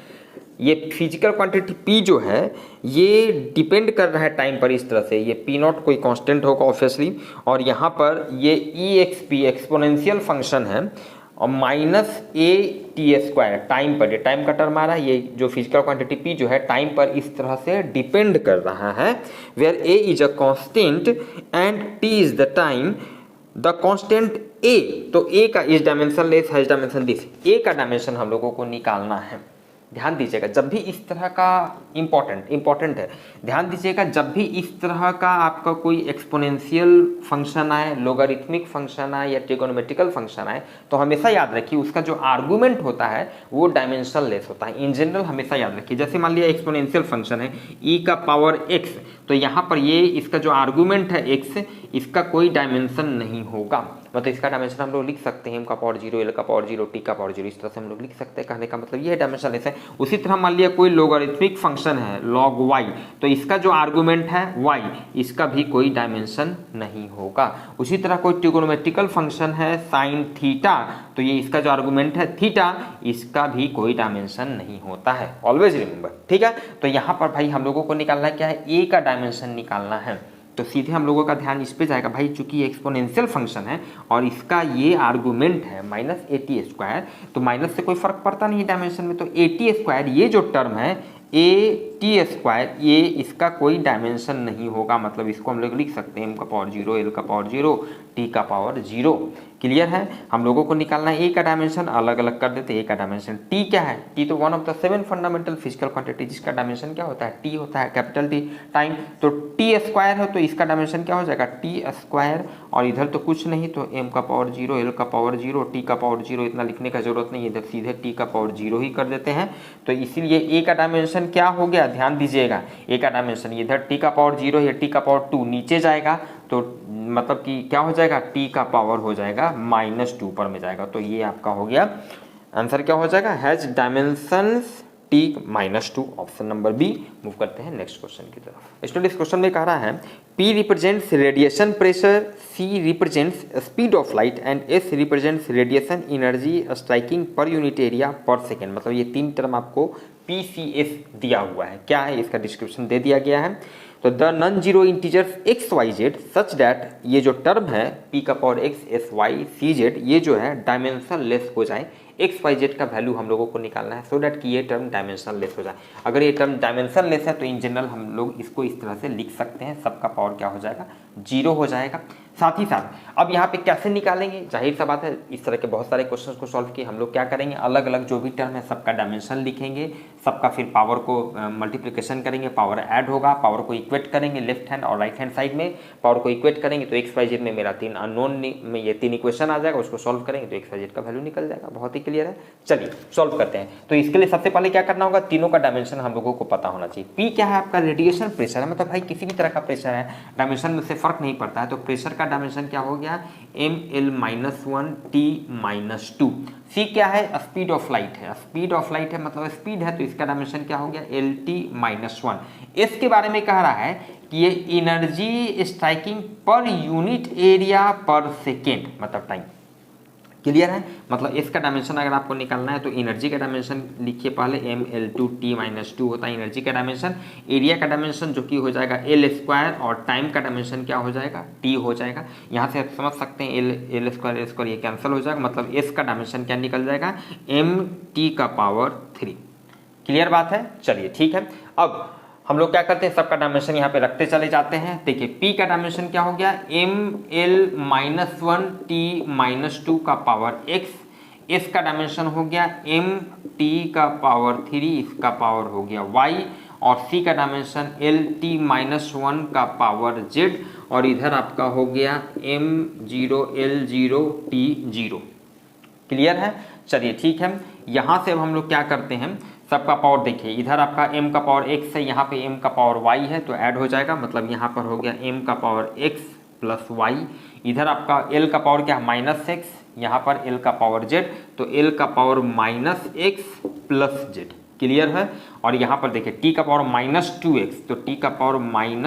ये फिजिकल क्वांटिटी P जो है ये डिपेंड कर रहा है टाइम पर इस तरह से, ये P0 कोई कांस्टेंट होगा ऑब्वियसली, और यहाँ पर ये EXP एक्सपोनेंशियल फंक्शन है, और minus A T square time पर, टाइम का टर्म आ रहा है, ये जो फिजिकल क्वांटिटी पी जो है टाइम पर इस तरह से डिपेंड कर रहा है, where A is a constant and T is the time, the constant A, तो ए का इस dimensionless has dimension this, A का डायमेंशन हम लोगों को निकालना है। ध्यान दीजिएगा जब भी इस तरह का इंपॉर्टेंट है, ध्यान दीजिएगा जब भी इस तरह का आपका कोई एक्सपोनेंशियल फंक्शन आए, लोगारिथमिक फंक्शन आए या ट्रिगोनोमेट्रिकल फंक्शन आए, तो हमेशा याद रखिए उसका जो आर्गुमेंट होता है वो डायमेंशन लेस होता है। इन जनरल हमेशा याद रखिए, जैसे मान लिया एक्सपोनेंशियल फंक्शन है e का पावर x, तो यहाँ पर ये इसका जो आर्गुमेंट है x, इसका कोई डायमेंशन नहीं होगा, मतलब इसका डायमेंशन हम लोग लिख सकते हैं m का पावर 0, l का पावर 0, t का पावर 0, इस तरह से हम लोग लिख सकते हैं। कहने का मतलब ये है डायमेंशन लेस है। उसी तरह मान लिया कोई लोगारिथमिक फंक्शन है log y, तो इसका जो आर्गुमेंट है y, इसका भी कोई डायमेंशन नहीं होगा। उसी तरह कोई ट्रिगोनोमेट्रिकल फंक्शन है sin थीटा, तो ये इसका जो आर्गुमेंट है थीटा, इसका भी कोई डायमेंशन नहीं होता है। ऑलवेज रिमेंबर, ठीक है। तो यहाँ पर भाई हम लोगों को निकालना क्या है, a का डायमेंशन निकालना है। तो सीधे हम लोगों का ध्यान इस पे जाएगा भाई, चूंकि ये एक्सपोनेंशियल फंक्शन है और इसका ये आर्गुमेंट है माइनस ए टी स्क्वायर, तो माइनस से कोई फर्क पड़ता नहीं डायमेंशन में, तो ए टी स्क्वायर ये जो टर्म है ए टी स्क्वायर, ये इसका कोई डायमेंशन नहीं होगा, मतलब इसको हम लोग लिख सकते हैं m का पावर 0, l का पावर 0, t का पावर 0। क्लियर है। हम लोगों को निकालना है a का डायमेंशन, अलग अलग कर देते हैं। a का डायमेंशन t क्या है, t तो one of the 7 fundamental physical quantity, जिसका डायमेंशन क्या होता है, t होता है, कैपिटल T टाइम। तो t स्क्वायर है तो इसका डायमेंशन क्या हो जाएगा, t स्क्वायर, और इधर तो कुछ नहीं, तो m का पावर 0, l का पावर 0, t का पावर 0, इतना लिखने का जरूरत नहीं है, इधर सीधे t का पावर 0 ही कर देते हैं। तो इसीलिए a का डायमेंशन क्या हो गया, ध्यान दीजिएगा, a का डायमेंशन इधर t का पावर 0 या t का पावर 2 नीचे जाएगा, तो मतलब कि क्या हो जाएगा, t का पावर हो जाएगा -2 ऊपर में जाएगा। तो ये आपका हो गया आंसर, क्या हो जाएगा, has dimensions t -2, option number B. Move करते हैं नेक्स्ट क्वेश्चन की तरफ। स्टूडेंट इस क्वेश्चन में कह रहा है p represents radiation pressure, c represents speed of light and s represents radiation energy striking per unit area पर सेकेंड। मतलब ये तीन टर्म आपको PCS दिया हुआ है, क्या है इसका डिस्क्रिप्शन दे दिया गया है। तो the non zero integers X Y Z such that, ये जो टर्म है p का power x s y c z, ये जो है डायमेंशन लेस हो जाए, एक्स वाई जेड का वैल्यू हम लोगों को निकालना है, सो दैट कि ये टर्म डायमेंशन लेस हो जाए। अगर ये टर्म डायमेंशन लेस है तो इन जनरल हम लोग इसको इस तरह से लिख सकते हैं, सबका पावर क्या हो जाएगा, 0 हो जाएगा। साथ ही साथ अब यहाँ पे कैसे निकालेंगे, जाहिर सा बात है इस तरह के बहुत सारे क्वेश्चंस को सॉल्व किए, हम लोग क्या करेंगे, अलग अलग जो भी टर्म है सबका डायमेंशन लिखेंगे, सबका फिर पावर को मल्टीप्लिकेशन करेंगे, पावर ऐड होगा, पावर को इक्वेट करेंगे लेफ्ट हैंड और राइट हैंड साइड में, पावर को इक्वेट करेंगे तो एक्स वाई जेड में मेरा 3 अननोन में ये 3 इक्वेशन आ जाएगा, उसको सॉल्व करेंगे तो एक्स वाई जेड का वैल्यू निकल जाएगा। बहुत ही क्लियर है, चलिए सॉल्व करते हैं। तो इसके लिए सबसे पहले क्या करना होगा, तीनों का डायमेंशन हम लोगों को पता होना चाहिए। पी क्या है आपका, रेडिएशन प्रेशर है, मतलब भाई किसी भी तरह का प्रेशर है, डायमेंशन में से फर्क नहीं पड़ता है, तो प्रेशर का डायमेंशन क्या हो गया, ml-1 t-2। सी क्या है, स्पीड ऑफ लाइट है, स्पीड ऑफ लाइट है मतलब स्पीड है, तो इसका डायमेंशन क्या हो गया, lt-1। इसके बारे में कह रहा है कि ये energy striking per unit area पर सेकेंड, मतलब टाइम। क्लियर है, मतलब इसका डायमेंशन अगर आपको निकालना है तो एनर्जी का डायमेंशन लिखिए पहले, ml2t-2 होता है एनर्जी का डायमेंशन, एरिया का डायमेंशन जो कि हो जाएगा l स्क्वायर, और टाइम का डायमेंशन क्या हो जाएगा, t हो जाएगा। यहाँ से आप समझ सकते हैं l स्क्वायर ये कैंसिल हो जाएगा, मतलब s का डायमेंशन क्या निकल जाएगा, mt का पावर 3। क्लियर बात है, चलिए ठीक है। अब हम लोग क्या करते हैं, सबका डायमेंशन यहाँ पे रखते चले जाते हैं। देखिए p का डायमेंशन क्या हो गया, ml-1 t-2 का पावर x, s का डायमेंशन हो गया mt का पावर 3, इसका पावर हो गया y, और c का डायमेंशन lt-1 का पावर z, और इधर आपका हो गया m0l0 t0। क्लियर है, चलिए ठीक है। यहाँ से अब हम लोग क्या करते हैं, सबका पावर देखिए, इधर आपका m का पावर x है, यहाँ पे m का पावर y है, तो ऐड हो जाएगा, मतलब यहाँ पर हो गया m का पावर x प्लस y, इधर आपका l का पावर क्या है, -x, यहाँ पर l का पावर z, तो l का power -x plus z। Clear है, और यहाँ पर देखिए t का पावर -2x, तो t का पावर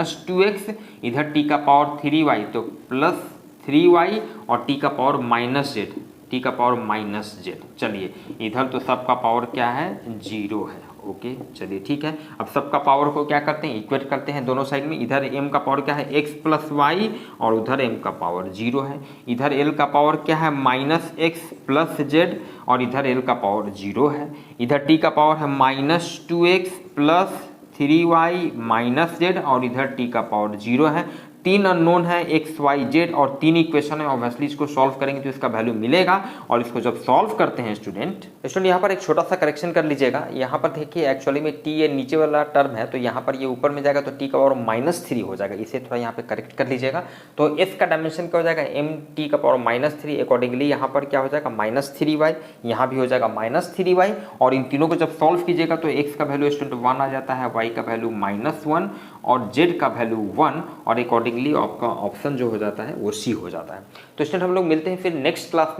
-2x, इधर t का पावर 3y, तो प्लस 3y, और t का पावर -z, t का पावर -z। चलिए इधर तो सबका पावर क्या है, 0 है। ओके चलिए ठीक है। अब सबका पावर को क्या करते हैं, इक्वेट करते हैं दोनों साइड में। इधर m का पावर क्या है x प्लस वाई और उधर m का पावर 0 है। इधर l का पावर क्या है माइनस एक्स प्लस जेड और इधर l का पावर 0 है। इधर t का पावर है minus 2x plus 3y minus Z और इधर t का पावर 0 है। तीन अननोन है एक्स वाई जेड और तीन इक्वेशन है। ऑब्वियसली इसको सॉल्व करेंगे तो इसका वैल्यू मिलेगा और इसको जब सॉल्व करते हैं स्टूडेंट यहाँ पर एक छोटा सा करेक्शन कर लीजिएगा। यहाँ पर देखिए एक्चुअली में टी ये नीचे वाला टर्म है तो यहाँ पर ये ऊपर में जाएगा तो टी का पावर -3 हो जाएगा। इसे थोड़ा यहाँ पे करेक्ट कर लीजिएगा। तो एस का डायमेंशन क्या हो जाएगा एम टी का पावर -3। अकॉर्डिंगली यहाँ पर क्या हो जाएगा -3y, यहाँ भी हो जाएगा -3y और इन तीनों को जब सॉल्व कीजिएगा तो एक्स का वैल्यू स्टूडेंट 1 आ जाता है, वाई का वैल्यू -1 और जेड का वैल्यू 1 और अकॉर्डिंगली आपका ऑप्शन जो हो जाता है वो सी हो जाता है। तो स्टूडेंट हम लोग मिलते हैं फिर नेक्स्ट क्लास में।